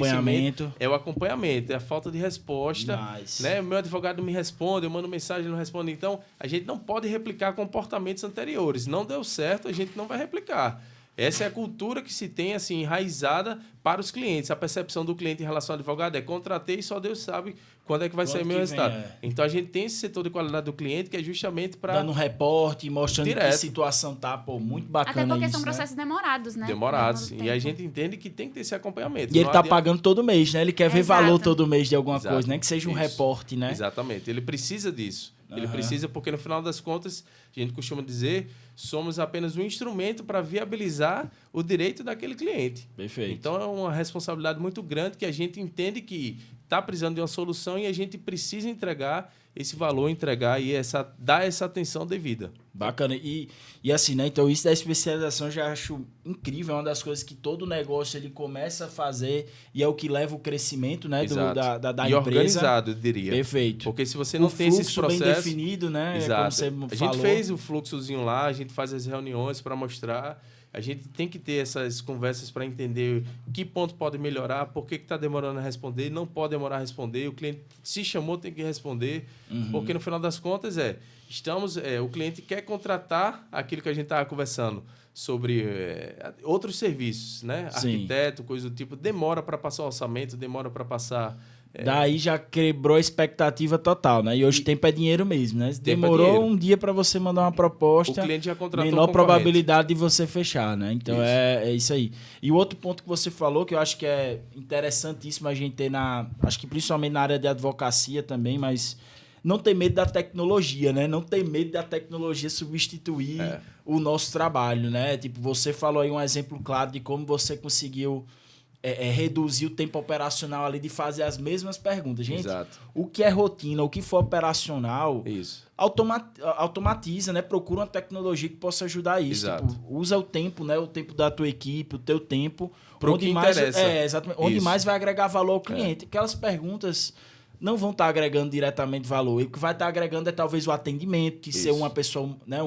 é o acompanhamento, é a falta de resposta. Né? O meu advogado me responde, eu mando mensagem, ele não responde. Então, a gente não pode replicar comportamentos anteriores. Não deu certo, a gente não vai replicar. Essa é a cultura que se tem assim, enraizada para os clientes. A percepção do cliente em relação ao advogado é contratei e só Deus sabe quando é que vai sair meu resultado. Então, a gente tem esse setor de qualidade do cliente que é justamente para... dando um reporte, mostrando que situação tá, muito bacana. Até porque isso, são processos demorados, né? Demorados. E a gente entende que tem que ter esse acompanhamento. E ele tá pagando todo mês, né? Ele quer ver valor todo mês de alguma coisa, né? Que seja um reporte, né? Exatamente. Ele precisa disso. Ele precisa, porque no final das contas, a gente costuma dizer, somos apenas um instrumento para viabilizar o direito daquele cliente. Perfeito. Então, é uma responsabilidade muito grande que a gente entende que está precisando de uma solução e a gente precisa entregar esse valor, entregar e dar essa atenção devida. Bacana. E assim, né? Então, isso da especialização eu já acho incrível. É uma das coisas que todo negócio ele começa a fazer e é o que leva o crescimento, né? Da e empresa. Organizado, eu diria. Perfeito. Porque se você não tem esses processos... bem definido, né? Exato. Como você a falou. gente fez o fluxozinho lá, a gente faz as reuniões para mostrar... A gente tem que ter essas conversas para entender que ponto pode melhorar, por que está demorando a responder, não pode demorar a responder, o cliente se chamou, tem que responder, porque no final das contas o cliente quer contratar aquilo que a gente estava conversando sobre outros serviços, né? Sim. Arquiteto, coisa do tipo, demora para passar o orçamento, demora para passar... Daí já quebrou a expectativa total, né? E hoje tempo é dinheiro mesmo, né? Demorou um dia para você mandar uma proposta, o cliente já contratou menor probabilidade de você fechar, né? Então é isso aí. E o outro ponto que você falou, que eu acho que é interessantíssimo a gente ter acho que principalmente na área de advocacia também, mas não ter medo da tecnologia, né? Não ter medo da tecnologia substituir o nosso trabalho, né? Tipo, você falou aí um exemplo claro de como você conseguiu... reduzir o tempo operacional ali de fazer as mesmas perguntas. Gente, Exato. O que é rotina, o que for operacional, automatiza, né? Procura uma tecnologia que possa ajudar isso. Exato. Tipo, usa o tempo, né? O tempo da tua equipe, o teu tempo. Pro que interessa. Exatamente. Onde mais vai agregar valor ao cliente. Aquelas perguntas não vão estar agregando diretamente valor. E o que vai estar agregando é talvez o atendimento, que ser uma pessoa, né?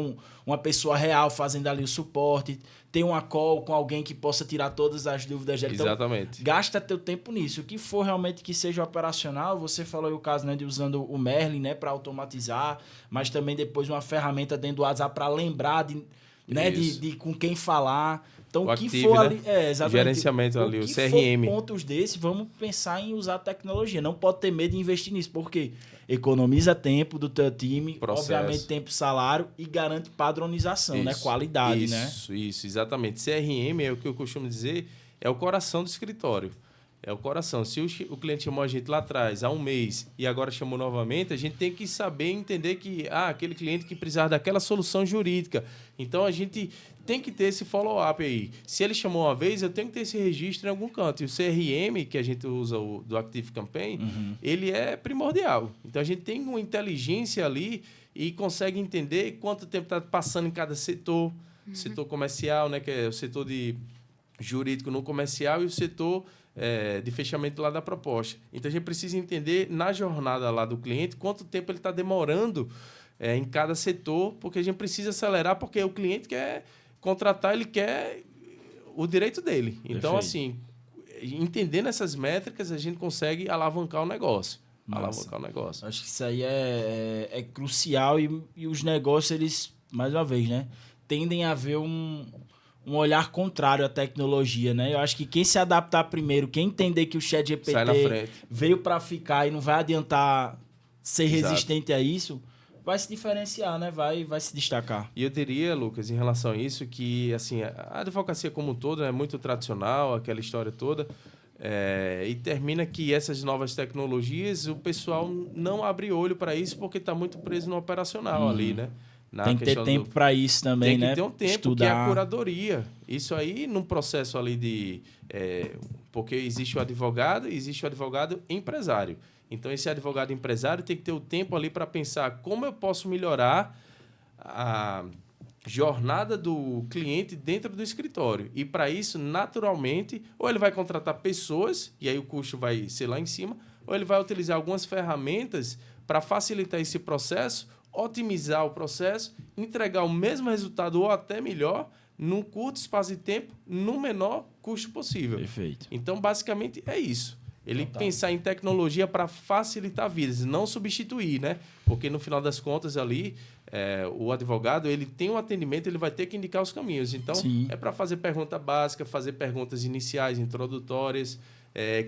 Uma pessoa real fazendo ali o suporte, ter uma call com alguém que possa tirar todas as dúvidas dela. Exatamente. Então, gasta teu tempo nisso. O que for realmente que seja operacional, você falou aí o caso, né, de usando o Merlin, né, para automatizar, mas também depois uma ferramenta dentro do WhatsApp para lembrar de com quem falar. Então, o que Active, for né? ali... exatamente. Gerenciamento ali, o CRM. Se for pontos desses, vamos pensar em usar tecnologia. Não pode ter medo de investir nisso. Por quê? Economiza tempo do teu time, obviamente tempo e salário, e garante padronização, né? Qualidade, né? Isso, exatamente. CRM, é o que eu costumo dizer, é o coração do escritório. É o coração. Se o cliente chamou a gente lá atrás, há um mês, e agora chamou novamente, a gente tem que saber entender que aquele cliente que precisava daquela solução jurídica. Então, a gente tem que ter esse follow-up aí. Se ele chamou uma vez, eu tenho que ter esse registro em algum canto. E o CRM, que a gente usa do Active Campaign, ele é primordial. Então, a gente tem uma inteligência ali e consegue entender quanto tempo está passando em cada setor. Setor comercial, né, que é o setor de jurídico no comercial, e o setor... de fechamento lá da proposta. Então, a gente precisa entender na jornada lá do cliente quanto tempo ele está demorando em cada setor, porque a gente precisa acelerar, porque o cliente quer contratar, ele quer o direito dele. Então, assim, entendendo essas métricas, a gente consegue alavancar o negócio. Acho que isso aí é crucial e os negócios, eles, mais uma vez, né, tendem a ver um olhar contrário à tecnologia, né? Eu acho que quem se adaptar primeiro, quem entender que o ChatGPT veio para ficar e não vai adiantar ser resistente a isso, vai se diferenciar, né? Vai se destacar. E eu diria, Lucas, em relação a isso, que assim, a advocacia como um todo é muito tradicional, aquela história toda, e termina que essas novas tecnologias, o pessoal não abre olho para isso porque está muito preso no operacional ali, né? Tem que ter tempo para isso também, né? Tem que ter um tempo, estudar. Que é a curadoria. Isso aí, num processo ali de... porque existe o advogado empresário. Então, esse advogado empresário tem que ter o tempo ali para pensar como eu posso melhorar a jornada do cliente dentro do escritório. E, para isso, naturalmente, ou ele vai contratar pessoas, e aí o custo vai ser lá em cima, ou ele vai utilizar algumas ferramentas para facilitar esse processo, otimizar o processo, entregar o mesmo resultado ou até melhor, num curto espaço de tempo, no menor custo possível. Perfeito. Então, basicamente, é isso. Ele pensar em tecnologia para facilitar vidas, não substituir, né? Porque, no final das contas, ali, o advogado, ele tem um atendimento, ele vai ter que indicar os caminhos. Então, é para fazer pergunta básica, fazer perguntas iniciais, introdutórias,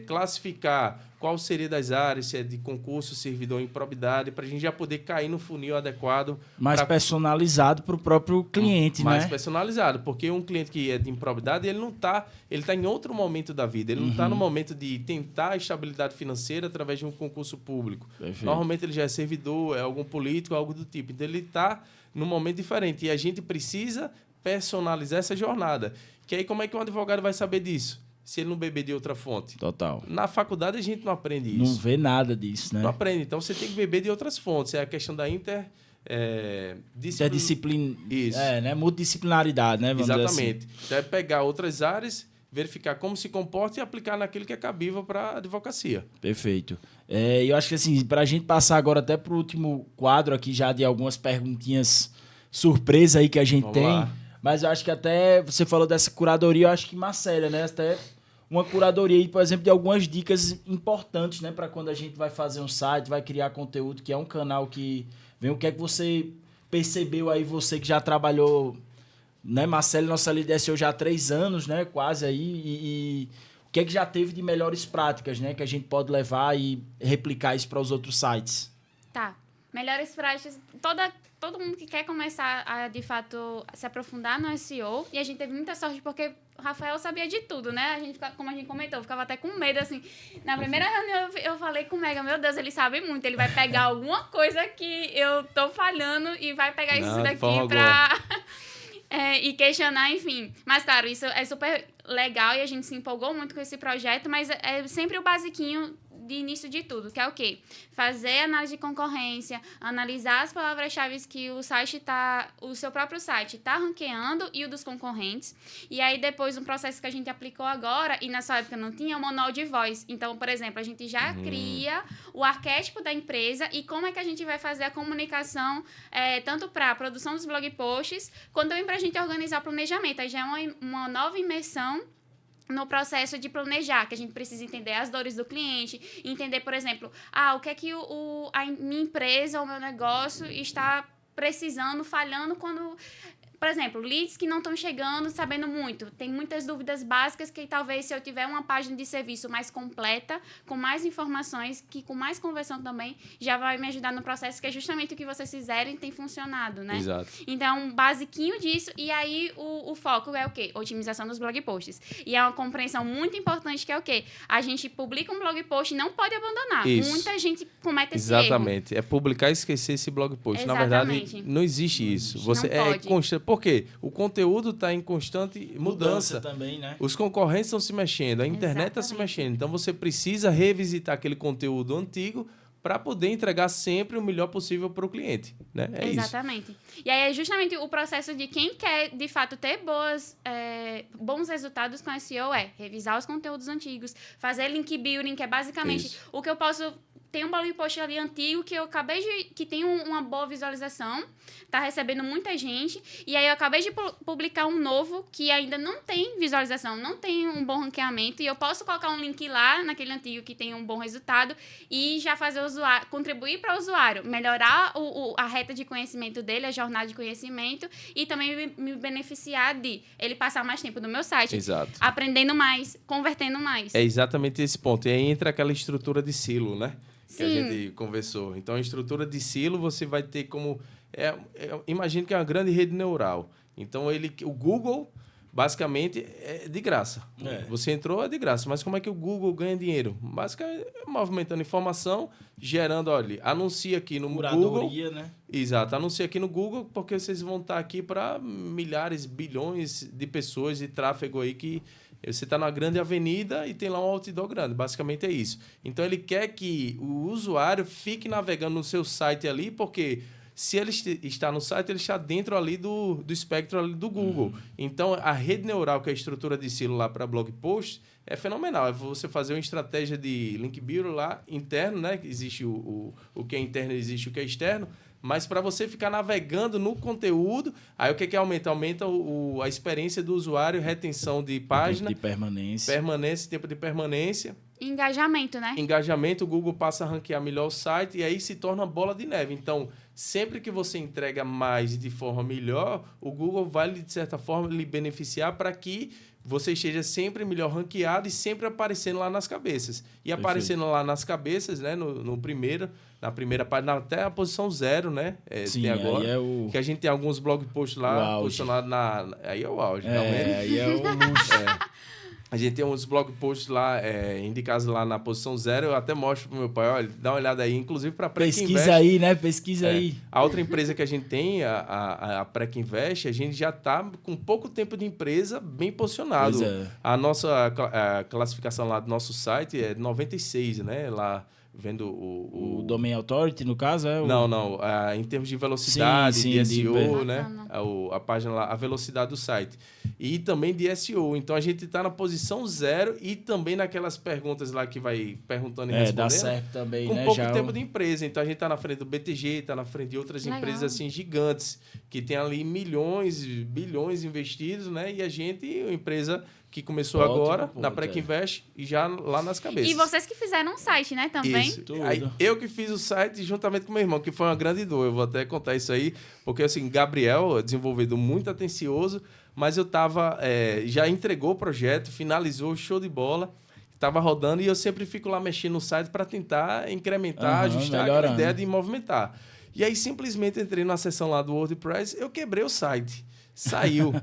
classificar qual seria das áreas, se é de concurso, servidor, improbidade, para a gente já poder cair no funil adequado. Mais personalizado para o próprio cliente, mais né? Personalizado, porque um cliente que é de improbidade, ele está em outro momento da vida, ele não está no momento de tentar a estabilidade financeira através de um concurso público. Perfeito. Normalmente ele já é servidor, é algum político, algo do tipo. Então ele está num momento diferente e a gente precisa personalizar essa jornada. Que aí como é que um advogado vai saber disso? se ele não beber de outra fonte? Total. Na faculdade a gente não aprende isso. Não vê nada disso, né? Não aprende. Então você tem que beber de outras fontes. É a questão da interdisciplina. Isso. Né? Multidisciplinaridade, né? Vamos Exatamente. dizer assim. Então é pegar outras áreas, verificar como se comporta e aplicar naquilo que é cabível para a advocacia. Perfeito. Eu acho que assim, para a gente passar agora até para o último quadro aqui já de algumas perguntinhas surpresa aí que a gente tem. Lá. Mas eu acho que até você falou dessa curadoria, eu acho que Marcela, né? Até uma curadoria aí, por exemplo, de algumas dicas importantes, né? Para quando a gente vai fazer um site, vai criar conteúdo, que é um canal que vem. O que é que você percebeu aí, você que já trabalhou, né? Marcela, nossa líder SEO já há 3 anos, né? Quase aí. E o que é que já teve de melhores práticas, né? Que a gente pode levar e replicar isso para os outros sites? Tá. Melhores práticas. Todo mundo que quer começar a, de fato, se aprofundar no SEO, e a gente teve muita sorte porque o Rafael sabia de tudo, né? Como a gente comentou, eu ficava até com medo, assim. Na primeira reunião eu falei com o Mega, meu Deus, ele sabe muito, ele vai pegar alguma coisa que eu tô falhando e vai pegar isso daqui pra... e questionar, enfim. Mas, claro, isso é super legal e a gente se empolgou muito com esse projeto, mas é sempre o basiquinho de início de tudo, que é o quê? Fazer análise de concorrência, analisar as palavras-chave que o seu próprio site está ranqueando e o dos concorrentes. E aí, depois, um processo que a gente aplicou agora, e nessa época não tinha, o manual de voz. Então, por exemplo, a gente já cria o arquétipo da empresa e como é que a gente vai fazer a comunicação, tanto para a produção dos blog posts, quanto também para a gente organizar o planejamento. Aí já é uma nova imersão no processo de planejar, que a gente precisa entender as dores do cliente, entender, por exemplo, o que é que a minha empresa ou o meu negócio está precisando, falhando quando... Por exemplo, leads que não estão chegando, sabendo muito. Tem muitas dúvidas básicas que talvez se eu tiver uma página de serviço mais completa, com mais informações, que com mais conversão também, já vai me ajudar no processo, que é justamente o que vocês fizerem tem funcionado, né? Exato. Então, um basiquinho disso. E aí, o foco é o quê? Otimização dos blog posts. E é uma compreensão muito importante que é o quê? A gente publica um blog post e não pode abandonar. Isso. Muita gente comete esse erro. Exatamente. É publicar e esquecer esse blog post. Exatamente. Na verdade, não existe isso. Você não pode. constante. Por quê? O conteúdo está em constante mudança. Também, né? Os concorrentes estão se mexendo, a internet está se mexendo. Então, você precisa revisitar aquele conteúdo antigo para poder entregar sempre o melhor possível para o cliente. Né? Exatamente. E aí é justamente o processo de quem quer, de fato, ter bons resultados com SEO revisar os conteúdos antigos, fazer link building, que é basicamente o que eu posso... Tem um blog post ali antigo que eu acabei que tem uma boa visualização, tá recebendo muita gente, e aí eu acabei de publicar um novo que ainda não tem visualização, não tem um bom ranqueamento, e eu posso colocar um link lá naquele antigo que tem um bom resultado e já fazer o usuário, contribuir para o usuário, melhorar a reta de conhecimento dele, a jornada de conhecimento, e também me beneficiar de ele passar mais tempo no meu site, Exato. Aprendendo mais, convertendo mais. É exatamente esse ponto. E aí entra aquela estrutura de silo, né? Que Sim. a gente conversou. Então, a estrutura de silo, você vai ter como... imagino que é uma grande rede neural. Então, o Google, basicamente, é de graça. Você entrou, é de graça. Mas como é que o Google ganha dinheiro? Basicamente, movimentando informação, gerando, olha, anuncia aqui no Curadoria, Google. Né? Exato, anuncia aqui no Google, porque vocês vão estar aqui para milhares, bilhões de pessoas de tráfego aí que... Você está numa grande avenida e tem lá um outdoor grande. Basicamente é isso. Então, ele quer que o usuário fique navegando no seu site ali, porque se ele está no site, ele está dentro ali do espectro ali do Google. Então, a rede neural, que é a estrutura de silo lá para blog post, é fenomenal. É você fazer uma estratégia de link building lá interno, né? Existe o que é interno, existe o que é externo. Mas para você ficar navegando no conteúdo, aí o que aumenta? Aumenta a experiência do usuário, retenção de página. Tempo de permanência. Tempo de permanência. Engajamento, né? Engajamento, o Google passa a ranquear melhor o site e aí se torna bola de neve. Então, sempre que você entrega mais e de forma melhor, o Google vai, de certa forma, lhe beneficiar para que você esteja sempre melhor ranqueado e sempre aparecendo lá nas cabeças. E Perfeito. Aparecendo lá nas cabeças, né, na primeira página, até a posição 0, né? Sim, tem agora. aí Que a gente tem alguns blog posts lá posicionados aí é o auge, realmente. Aí é o luxo. A gente tem uns blog posts lá, indicados lá na posição 0. Eu até mostro pro meu pai, olha, dá uma olhada aí, inclusive para Prec Invest. Pesquisa aí, né? Pesquisa aí. A outra empresa que a gente tem, a Prec Invest, a gente já está com pouco tempo de empresa bem posicionado. Pois é. A classificação lá do nosso site é 96, né? Lá vendo O Domain Authority, no caso, é? Não. Em termos de velocidade, Sim, de SEO, de... né? A página lá, a velocidade do site. E também de SEO. Então, a gente está na posição 0 e também naquelas perguntas lá que vai perguntando e respondendo. Dá certo também, com né? pouco tempo de empresa. Então, a gente está na frente do BTG, está na frente de outras empresas assim gigantes, que tem ali milhões, bilhões investidos, né? E a gente, uma empresa que começou agora, na Prec Invest, e já lá nas cabeças. E vocês que fizeram um site, né, também? Isso. Aí, eu que fiz o site juntamente com meu irmão, que foi uma grande dor. Eu vou até contar isso aí, porque assim, Gabriel, desenvolvedor muito atencioso, mas eu tava, já entregou o projeto, finalizou, show de bola, estava rodando, e eu sempre fico lá mexendo no site para tentar incrementar, ajustar aquela ideia de movimentar. E aí, simplesmente, entrei na seção lá do WordPress, eu quebrei o site. Saiu.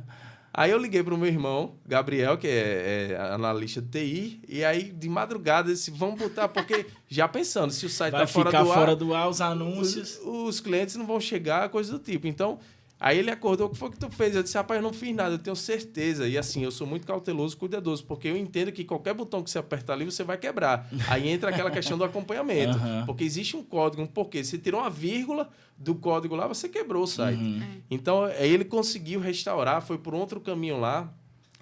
Aí eu liguei para o meu irmão, Gabriel, que é analista de TI, e aí de madrugada disse, vamos botar, porque já pensando, se o site está fora do ar... Vai ficar fora do ar os anúncios. Os clientes não vão chegar, coisa do tipo. Então, aí ele acordou, o que foi que tu fez? Eu disse, rapaz, eu não fiz nada, eu tenho certeza. E assim, eu sou muito cauteloso, cuidadoso, porque eu entendo que qualquer botão que você apertar ali, você vai quebrar. Aí entra aquela questão do acompanhamento. Porque existe um código, um porquê. Você tirou uma vírgula do código lá, você quebrou o site. Então, aí ele conseguiu restaurar, foi por outro caminho lá.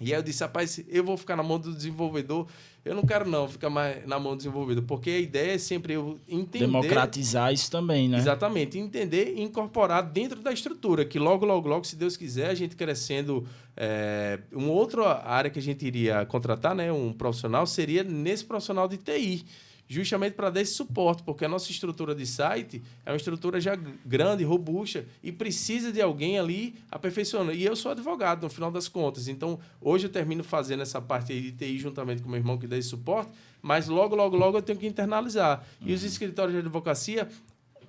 E aí eu disse, rapaz, eu vou ficar na mão do desenvolvedor. Eu não quero não ficar mais na mão do desenvolvedor, porque a ideia é sempre eu entender... Democratizar isso também, né? Exatamente. Entender e incorporar dentro da estrutura, que logo, se Deus quiser, a gente crescendo... uma outra área que a gente iria contratar, né, um profissional, seria nesse profissional de TI. Justamente para dar esse suporte, porque a nossa estrutura de site é uma estrutura já grande, robusta, e precisa de alguém ali aperfeiçoando. E eu sou advogado, no final das contas. Então, hoje eu termino fazendo essa parte aí de TI juntamente com meu irmão que dá esse suporte, mas logo eu tenho que internalizar. E os escritórios de advocacia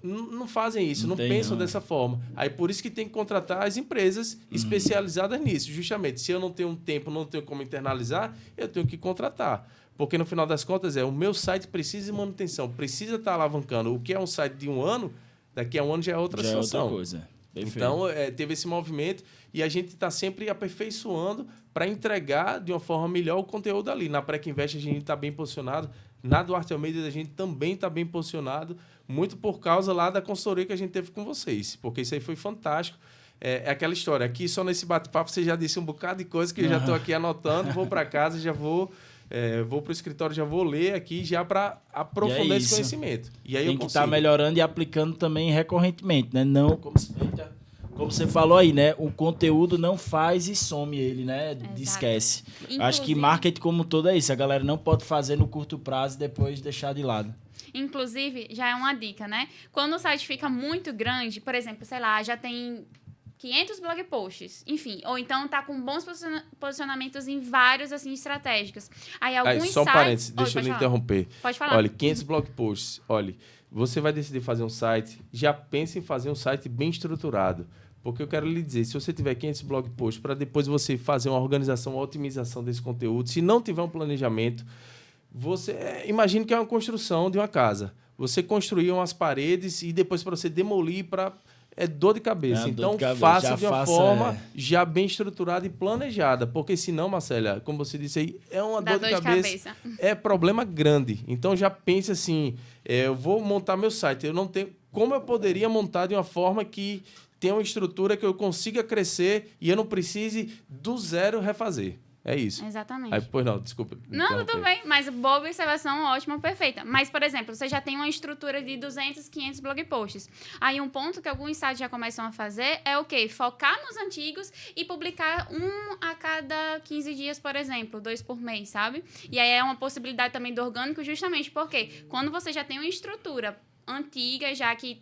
não fazem isso, não pensam dessa forma. Aí, por isso que tem que contratar as empresas especializadas nisso, justamente. Se eu não tenho tempo, não tenho como internalizar, eu tenho que contratar. Porque, no final das contas, o meu site precisa de manutenção, precisa estar alavancando. O que é um site de 1 ano, daqui a 1 ano já é outra situação. É outra coisa. Perfeito. Então, teve esse movimento e a gente está sempre aperfeiçoando para entregar de uma forma melhor o conteúdo ali. Na Prec Invest a gente está bem posicionado, na Duarte Almeida a gente também está bem posicionado, muito por causa lá da consultoria que a gente teve com vocês, porque isso aí foi fantástico. É aquela história, aqui só nesse bate-papo você já disse um bocado de coisa que eu já estou aqui anotando, vou para casa, já vou para o escritório, já vou ler aqui já para aprofundar esse conhecimento. E aí tem que estar melhorando e aplicando também recorrentemente, né? Não, como você falou aí, né? O conteúdo não faz e some ele, né? Esquece. Inclusive, acho que marketing como todo é isso. A galera não pode fazer no curto prazo e depois deixar de lado. Inclusive, já é uma dica, né? Quando o site fica muito grande, por exemplo, sei lá, já tem 500 blog posts, enfim, ou então tá com bons posicionamentos em vários, assim, estratégicos. Aí alguns só um parênteses, deixa eu lhe interromper. Pode falar. Olha, 500 blog posts, olha, você vai decidir fazer um site, já pense em fazer um site bem estruturado. Porque eu quero lhe dizer, se você tiver 500 blog posts, para depois você fazer uma organização, uma otimização desse conteúdo, se não tiver um planejamento, você imagine que é uma construção de uma casa. Você construir umas paredes e depois para você demolir é dor de cabeça. Então, faça de uma forma já bem estruturada e planejada. Porque senão, Marcélia, como você disse aí, é uma dor de cabeça. É problema grande. Então, já pense assim, eu vou montar meu site. Eu não tenho... Como eu poderia montar de uma forma que tenha uma estrutura que eu consiga crescer e eu não precise do zero refazer? É isso. Exatamente. Aí, pois não, desculpa. Não, tudo bem, mas boa observação, ótima, perfeita. Mas, por exemplo, você já tem uma estrutura de 200, 500 blog posts. Aí um ponto que alguns sites já começam a fazer é o quê? Focar nos antigos e publicar um a cada 15 dias, por exemplo, 2 por mês, sabe? E aí é uma possibilidade também do orgânico, justamente porque quando você já tem uma estrutura antiga, já que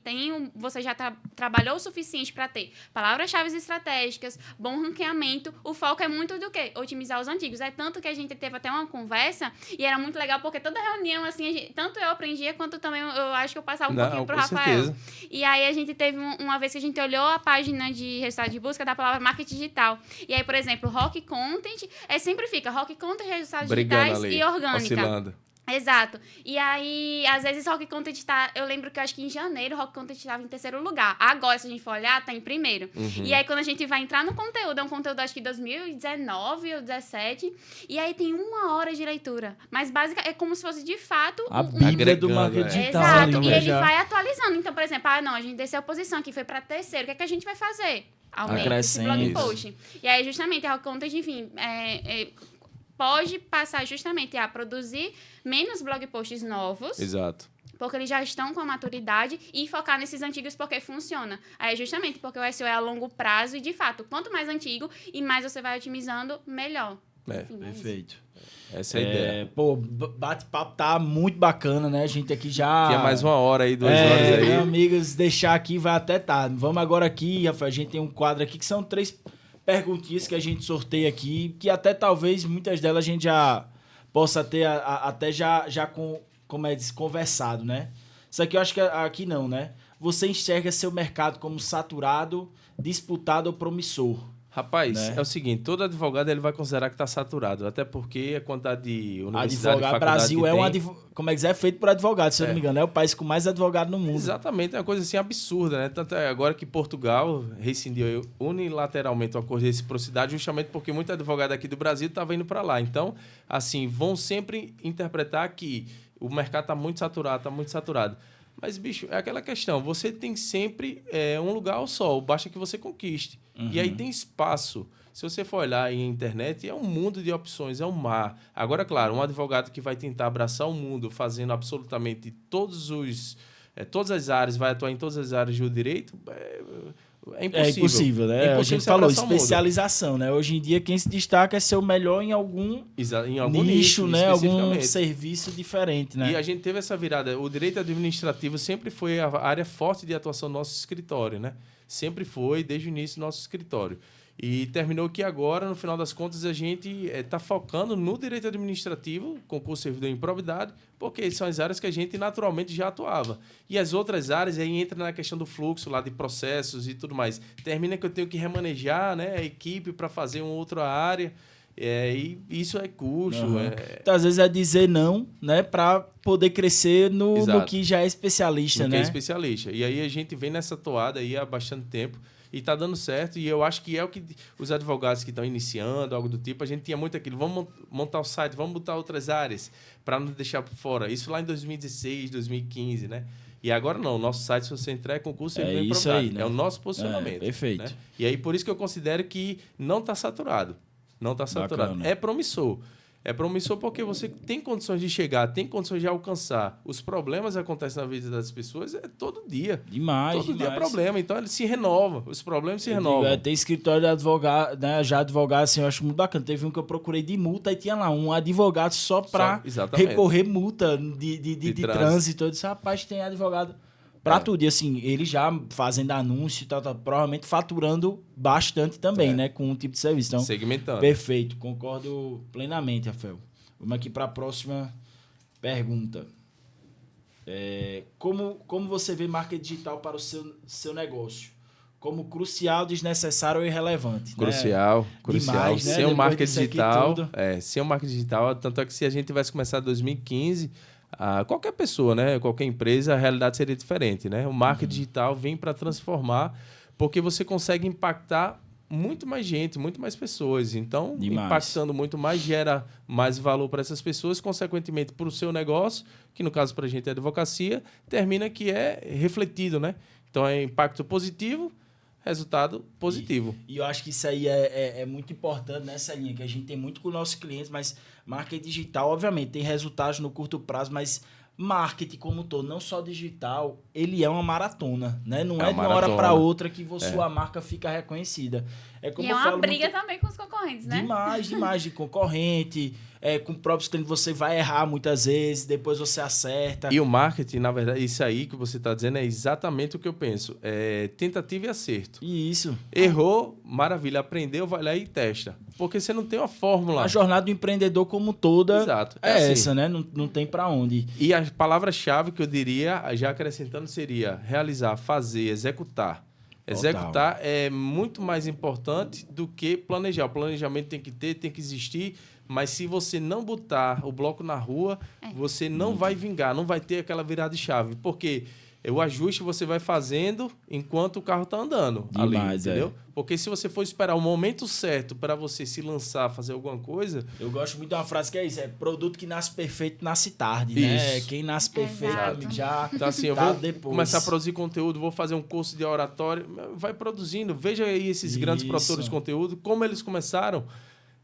você já trabalhou o suficiente para ter palavras-chave estratégicas, bom ranqueamento. O foco é muito do quê? Otimizar os antigos. É tanto que a gente teve até uma conversa e era muito legal, porque toda reunião, assim, tanto eu aprendia, quanto também eu acho que eu passava um pouquinho pro Rafael. Certeza. E aí a gente teve uma vez que a gente olhou a página de resultado de busca da palavra marketing digital. E aí, por exemplo, rock content, sempre fica rock content, resultados digitais e orgânica. Oscilando. Exato. E aí, às vezes, Rock Content tá... Eu lembro que eu acho que em janeiro o Rock Content estava em 3º lugar. Agora, se a gente for olhar, tá em 1º. E aí, quando a gente vai entrar no conteúdo, é um conteúdo, acho que 2019 ou 2017. E aí, tem 1 hora de leitura. Mas, basicamente, é como se fosse, de fato... A Bíblia do marketing digital. Exato. E ele vai atualizando. Então, por exemplo, a gente desceu a posição aqui, foi para 3º. O que é que a gente vai fazer? Aumenta esse blog post. E aí, justamente, a Rock Content, enfim... pode passar justamente a produzir menos blog posts novos. Exato. Porque eles já estão com a maturidade e focar nesses antigos porque funciona. Aí é justamente porque o SEO é a longo prazo e, de fato, quanto mais antigo e mais você vai otimizando, melhor. Enfim, perfeito. Essa é a ideia. Bate-papo tá muito bacana, né? A gente aqui já... Tinha mais 1 hora aí, 2 horas aí. Meus amigos, deixar aqui vai até tarde. Vamos agora aqui, Rafael, a gente tem um quadro aqui que são 3 perguntinhas que a gente sorteia aqui, que até talvez muitas delas a gente já possa ter até já conversado, né? Isso aqui eu acho que aqui não, né? Você enxerga seu mercado como saturado, disputado ou promissor? Rapaz, né? É o seguinte, todo advogado ele vai considerar que está saturado, até porque a quantidade de universidade, advogado, Brasil como é que é feito por advogado, se eu não me engano, é o país com mais advogado no mundo. Exatamente, é uma coisa assim absurda, né? Tanto é agora que Portugal rescindiu unilateralmente o acordo de reciprocidade, justamente porque muito advogado aqui do Brasil estava indo para lá. Então, assim, vão sempre interpretar que o mercado está muito saturado. Mas, bicho, é aquela questão. Você tem sempre um lugar ao sol. Basta que você conquiste. E aí tem espaço. Se você for olhar aí na internet, é um mundo de opções, é um mar. Agora, claro, um advogado que vai tentar abraçar o mundo fazendo absolutamente todas as áreas, vai atuar em todas as áreas do direito, é impossível. É impossível, né? A gente falou, especialização, né? Hoje em dia, quem se destaca é ser o melhor em algum nicho, né? Algum serviço diferente, né? E a gente teve essa virada. O direito administrativo sempre foi a área forte de atuação do nosso escritório, né? Sempre foi, desde o início, do nosso escritório. E terminou que agora, no final das contas, a gente está focando no direito administrativo, concurso servidor em probidade, porque são as áreas que a gente naturalmente já atuava. E as outras áreas aí entra na questão do fluxo lá de processos e tudo mais. Termina que eu tenho que remanejar, né, a equipe para fazer uma outra área. E isso é custo. Então, às vezes é dizer não, né, para poder crescer no que já é especialista, no né? Que é especialista. E aí a gente vem nessa toada aí há bastante tempo. E está dando certo, e eu acho que é o que os advogados que estão iniciando, algo do tipo, a gente tinha muito aquilo, vamos montar o site, vamos botar outras áreas, para não deixar por fora. Isso lá em 2016, 2015, né? E agora não, o nosso site, se você entrar, é concurso servidor em probidade. Aí, né? É o nosso posicionamento. Perfeito. Né? E aí, por isso que eu considero que não está saturado. Não está saturado. Bacana. É promissor. É promissor porque você tem condições de chegar, tem condições de alcançar. Os problemas acontecem na vida das pessoas todo dia. Demais. Todo dia é problema. Então, ele se renova. Os problemas se renovam. Tem escritório de advogado, né? Já advogado, assim, eu acho muito bacana. Teve um que eu procurei de multa e tinha lá um advogado só para recorrer multa de trânsito. Eu disse, rapaz, tem advogado para tudo. E assim, ele já fazendo anúncio e tal, provavelmente faturando bastante também, né? Com um tipo de serviço. Então, segmentando. Perfeito, concordo plenamente, Rafael. Vamos aqui para a próxima pergunta. Como você vê marketing digital para o seu negócio? Como crucial, desnecessário ou irrelevante? Crucial, né? crucial. Demais, né? Sem o marketing digital, sem o marketing digital, tanto é que se a gente tivesse começado em 2015, qualquer pessoa, né, qualquer empresa, a realidade seria diferente, né? O marketing digital vem para transformar, porque você consegue impactar muito mais gente, muito mais pessoas. Então, impactando muito mais, gera mais valor para essas pessoas, consequentemente para o seu negócio, que no caso para a gente é advocacia, termina que é refletido, né? Então, é impacto positivo, resultado positivo. E eu acho que isso aí é muito importante nessa linha, que a gente tem muito com nossos clientes, mas marketing digital, obviamente, tem resultados no curto prazo, mas marketing como um todo, não só digital, ele é uma maratona, né? Não é de uma hora para outra que sua marca fica reconhecida. Como e é uma briga também com os concorrentes, né? Demais de concorrente. com próprios clientes você vai errar muitas vezes, depois você acerta. E o marketing, na verdade, isso aí que você está dizendo é exatamente o que eu penso. É tentativa e acerto. Isso. Errou, maravilha. Aprendeu, vai lá e testa. Porque você não tem uma fórmula. A jornada do empreendedor como toda Exato. é assim. essa, né? Não tem para onde. E a palavra-chave que eu diria, já acrescentando, seria realizar, fazer, executar. Executar é muito mais importante do que planejar. O planejamento tem que existir, mas se você não botar o bloco na rua, você não vai vingar, não vai ter aquela virada de chave. Porque o ajuste você vai fazendo enquanto o carro está andando. Demais, ali, entendeu? Porque se você for esperar o momento certo para você se lançar, fazer alguma coisa... Eu gosto muito de uma frase que é isso, produto que nasce perfeito, nasce tarde, né? Isso. Quem nasce perfeito, amigo, já então, assim, eu tá vou depois. começar a produzir conteúdo, vou fazer um curso de oratório, vai produzindo. Veja aí esses grandes produtores de conteúdo, como eles começaram.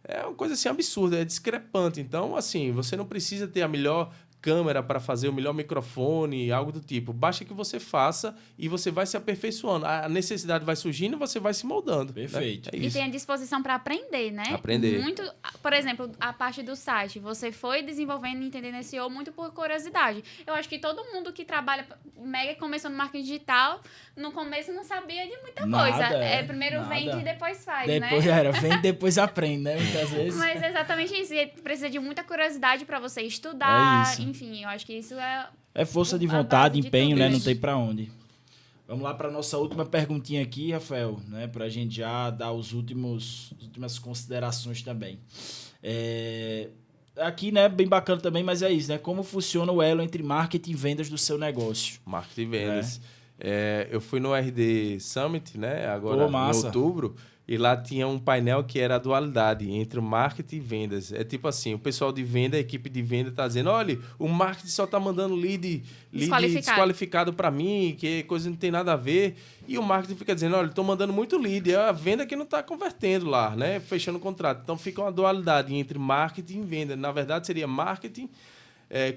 É uma coisa assim absurda, é discrepante. Então, assim, você não precisa ter a melhor câmera para fazer o melhor microfone, algo do tipo. Basta que você faça e você vai se aperfeiçoando. A necessidade vai surgindo e você vai se moldando. Perfeito. Né? E tem a disposição para aprender, né? Aprender. Muito, por exemplo, a parte do site. Você foi desenvolvendo e entendendo SEO muito por curiosidade. Eu acho que todo mundo que trabalha mega começou no marketing digital, no começo não sabia de muita coisa. Primeiro vende e depois faz, depois, né? Vende e depois aprende, né? Muitas vezes. Mas é exatamente isso. E precisa de muita curiosidade para você estudar. É isso. Enfim, eu acho que isso é... É força de vontade, empenho, né? Isso. Não tem pra onde. Vamos lá para nossa última perguntinha aqui, Rafael, né? Pra gente já dar as últimas considerações também. Aqui, né? Bem bacana também, mas é isso, né? Como funciona o elo entre marketing e vendas do seu negócio? Marketing e vendas. Eu fui no RD Summit, né? Agora em outubro. E lá tinha um painel que era a dualidade entre o marketing e vendas. É tipo assim, o pessoal de venda, a equipe de venda está dizendo, olha, o marketing só está mandando lead desqualificado para mim, que coisa não tem nada a ver. E o marketing fica dizendo, olha, estou mandando muito lead. É a venda que não está convertendo lá, né? Fechando o contrato. Então fica uma dualidade entre marketing e venda. Na verdade, seria marketing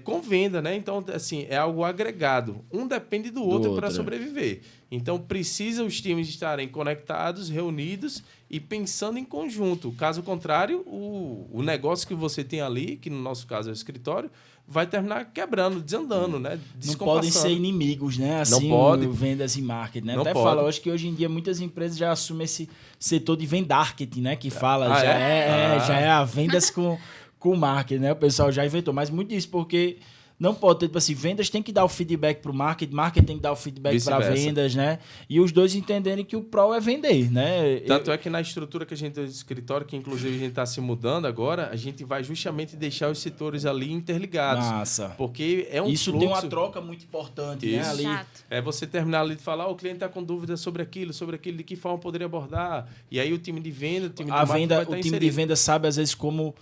com venda, né? Então, assim, é algo agregado. Um depende do outro para sobreviver. Então, precisa os times estarem conectados, reunidos e pensando em conjunto. Caso contrário, o negócio que você tem ali, que no nosso caso é o escritório, vai terminar quebrando, desandando, né? Não podem ser inimigos, né? Assim, não pode. Vendas e marketing, né? Não Até pode. falo, acho que hoje em dia muitas empresas já assumem esse setor de vendarketing, né? Que fala, já é a vendas com marketing, né? O pessoal já inventou, mas muito disso, porque não pode ter, tipo assim, vendas tem que dar o feedback para o marketing tem que dar o feedback para vendas, né? E os dois entenderem que o pro é vender, né? Tanto é que na estrutura que a gente tem do escritório, que inclusive a gente está se mudando agora, a gente vai justamente deixar os setores ali interligados. Massa. Porque é um Isso fluxo. tem uma troca muito importante, né? Ali. É você terminar ali de falar, o cliente está com dúvidas sobre aquilo, de que forma poderia abordar. E aí o time de venda, o time de marketing vai estar inserido. De venda sabe, às vezes, como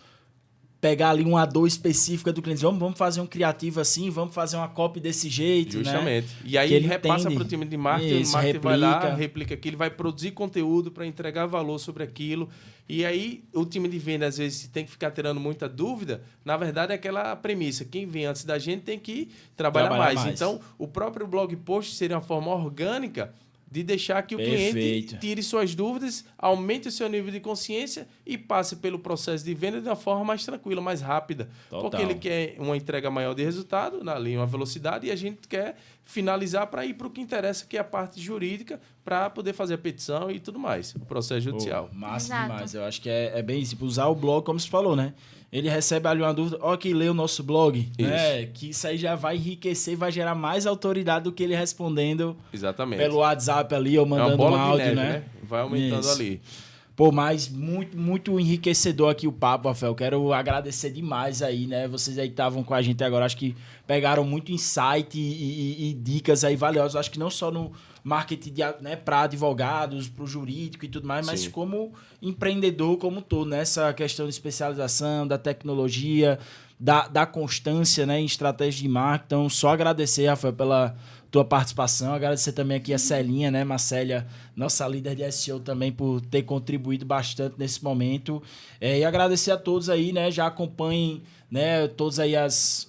pegar ali uma dor específica do cliente. Vamos fazer um criativo assim, vamos fazer uma copy desse jeito, justamente. Né? E aí ele repassa para o time de marketing, o marketing vai lá, replica aquilo, vai produzir conteúdo para entregar valor sobre aquilo. E aí o time de venda, às vezes, tem que ficar tirando muita dúvida. Na verdade, é aquela premissa. Quem vem antes da gente tem que trabalhar mais. Então, o próprio blog post seria uma forma orgânica de deixar que o cliente tire suas dúvidas, aumente o seu nível de consciência e passe pelo processo de venda de uma forma mais tranquila, mais rápida. Total. Porque ele quer uma entrega maior de resultado, ali uma velocidade, e a gente quer finalizar para ir para o que interessa, que é a parte jurídica, para poder fazer a petição e tudo mais, o processo judicial. Massa demais. Eu acho que é bem isso. Usar o blog, como você falou, né? Ele recebe ali uma dúvida, que lê o nosso blog, né? Que isso aí já vai enriquecer, vai gerar mais autoridade do que ele respondendo pelo WhatsApp ali ou mandando um áudio, neve, né? Vai aumentando ali. Pô, mas muito, muito enriquecedor aqui o papo, Rafael. Quero agradecer demais aí, né? Vocês aí que estavam com a gente agora, acho que pegaram muito insight e dicas aí valiosas. Acho que não só no marketing, né, para advogados, para o jurídico e tudo mais, mas como empreendedor como todo, nessa questão de especialização, da tecnologia, da constância, né, em estratégia de marketing. Então, só agradecer, Rafael, pela tua participação. Agradecer também aqui a Celinha, né, Marcélia, nossa líder de SEO também, por ter contribuído bastante nesse momento. E agradecer a todos aí, né, já acompanhem né? Todos aí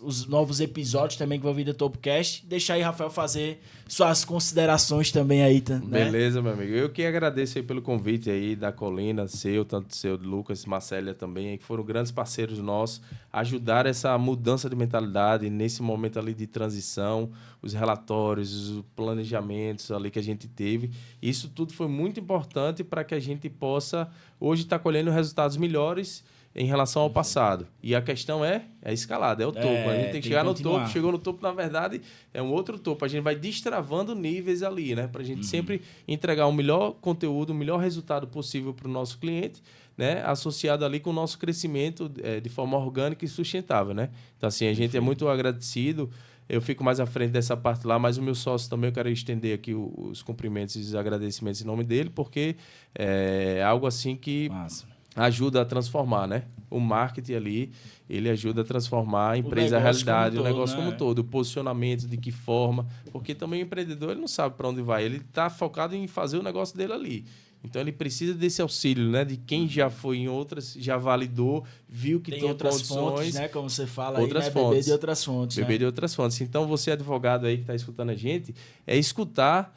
os novos episódios também que vão vir do Topcast. Deixar aí, Rafael, fazer suas considerações também aí, né? Beleza, meu amigo. Eu que agradeço aí pelo convite aí da Colina, tanto seu, Lucas, Marcélia também, que foram grandes parceiros nossos, ajudar essa mudança de mentalidade nesse momento ali de transição, os relatórios, os planejamentos ali que a gente teve. Isso tudo foi muito importante para que a gente possa hoje estar colhendo resultados melhores em relação ao passado. E a questão é a escalada, é o topo. A gente tem que chegar no topo. Chegou no topo, na verdade, é um outro topo. A gente vai destravando níveis ali, né? Para a gente sempre entregar o melhor conteúdo, o melhor resultado possível para o nosso cliente, né? Associado ali com o nosso crescimento de forma orgânica e sustentável, né? Então, assim, a gente é muito agradecido. Eu fico mais à frente dessa parte lá, mas o meu sócio também, eu quero estender aqui os cumprimentos e os agradecimentos em nome dele, porque é algo assim que ajuda a transformar, né? O marketing ali, ele ajuda a transformar a empresa, a realidade, o negócio como todo, o posicionamento, de que forma, porque também o empreendedor ele não sabe para onde vai, ele está focado em fazer o negócio dele ali. Então, ele precisa desse auxílio, né? De quem já foi em outras, já validou, viu que tem outras fontes, né? Como você fala outras aí, né? fontes. Beber de outras fontes. Beber de outras fontes. Então, você, advogado aí que está escutando a gente, é escutar,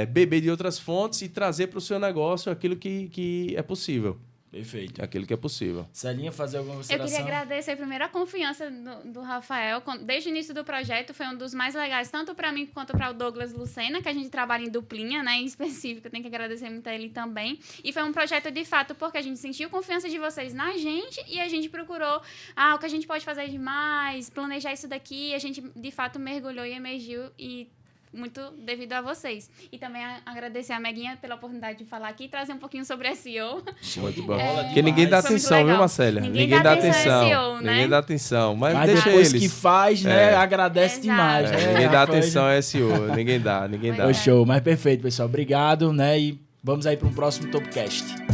beber de outras fontes e trazer para o seu negócio aquilo que é possível. Perfeito. Aquilo que é possível. Celinha, fazer alguma consideração? Eu queria agradecer primeiro a confiança do Rafael. Desde o início do projeto, foi um dos mais legais, tanto para mim quanto para o Douglas Lucena, que a gente trabalha em duplinha, né? Em específico, eu tenho que agradecer muito a ele também. E foi um projeto de fato, porque a gente sentiu confiança de vocês na gente e a gente procurou o que a gente pode fazer de mais, planejar isso daqui. A gente, de fato, mergulhou e emergiu e muito devido a vocês. E também agradecer a Meguinha pela oportunidade de falar aqui e trazer um pouquinho sobre SEO. Muito bom. Porque ninguém dá atenção, viu, Marcélia? Ninguém dá atenção. SEO, né? Ninguém dá atenção. Mas deixa depois eles. Que faz, né? Agradece demais. Né? Ninguém dá atenção ao SEO. Ninguém dá. Foi show. Mas perfeito, pessoal. Obrigado, né? E vamos aí para um próximo Topcast.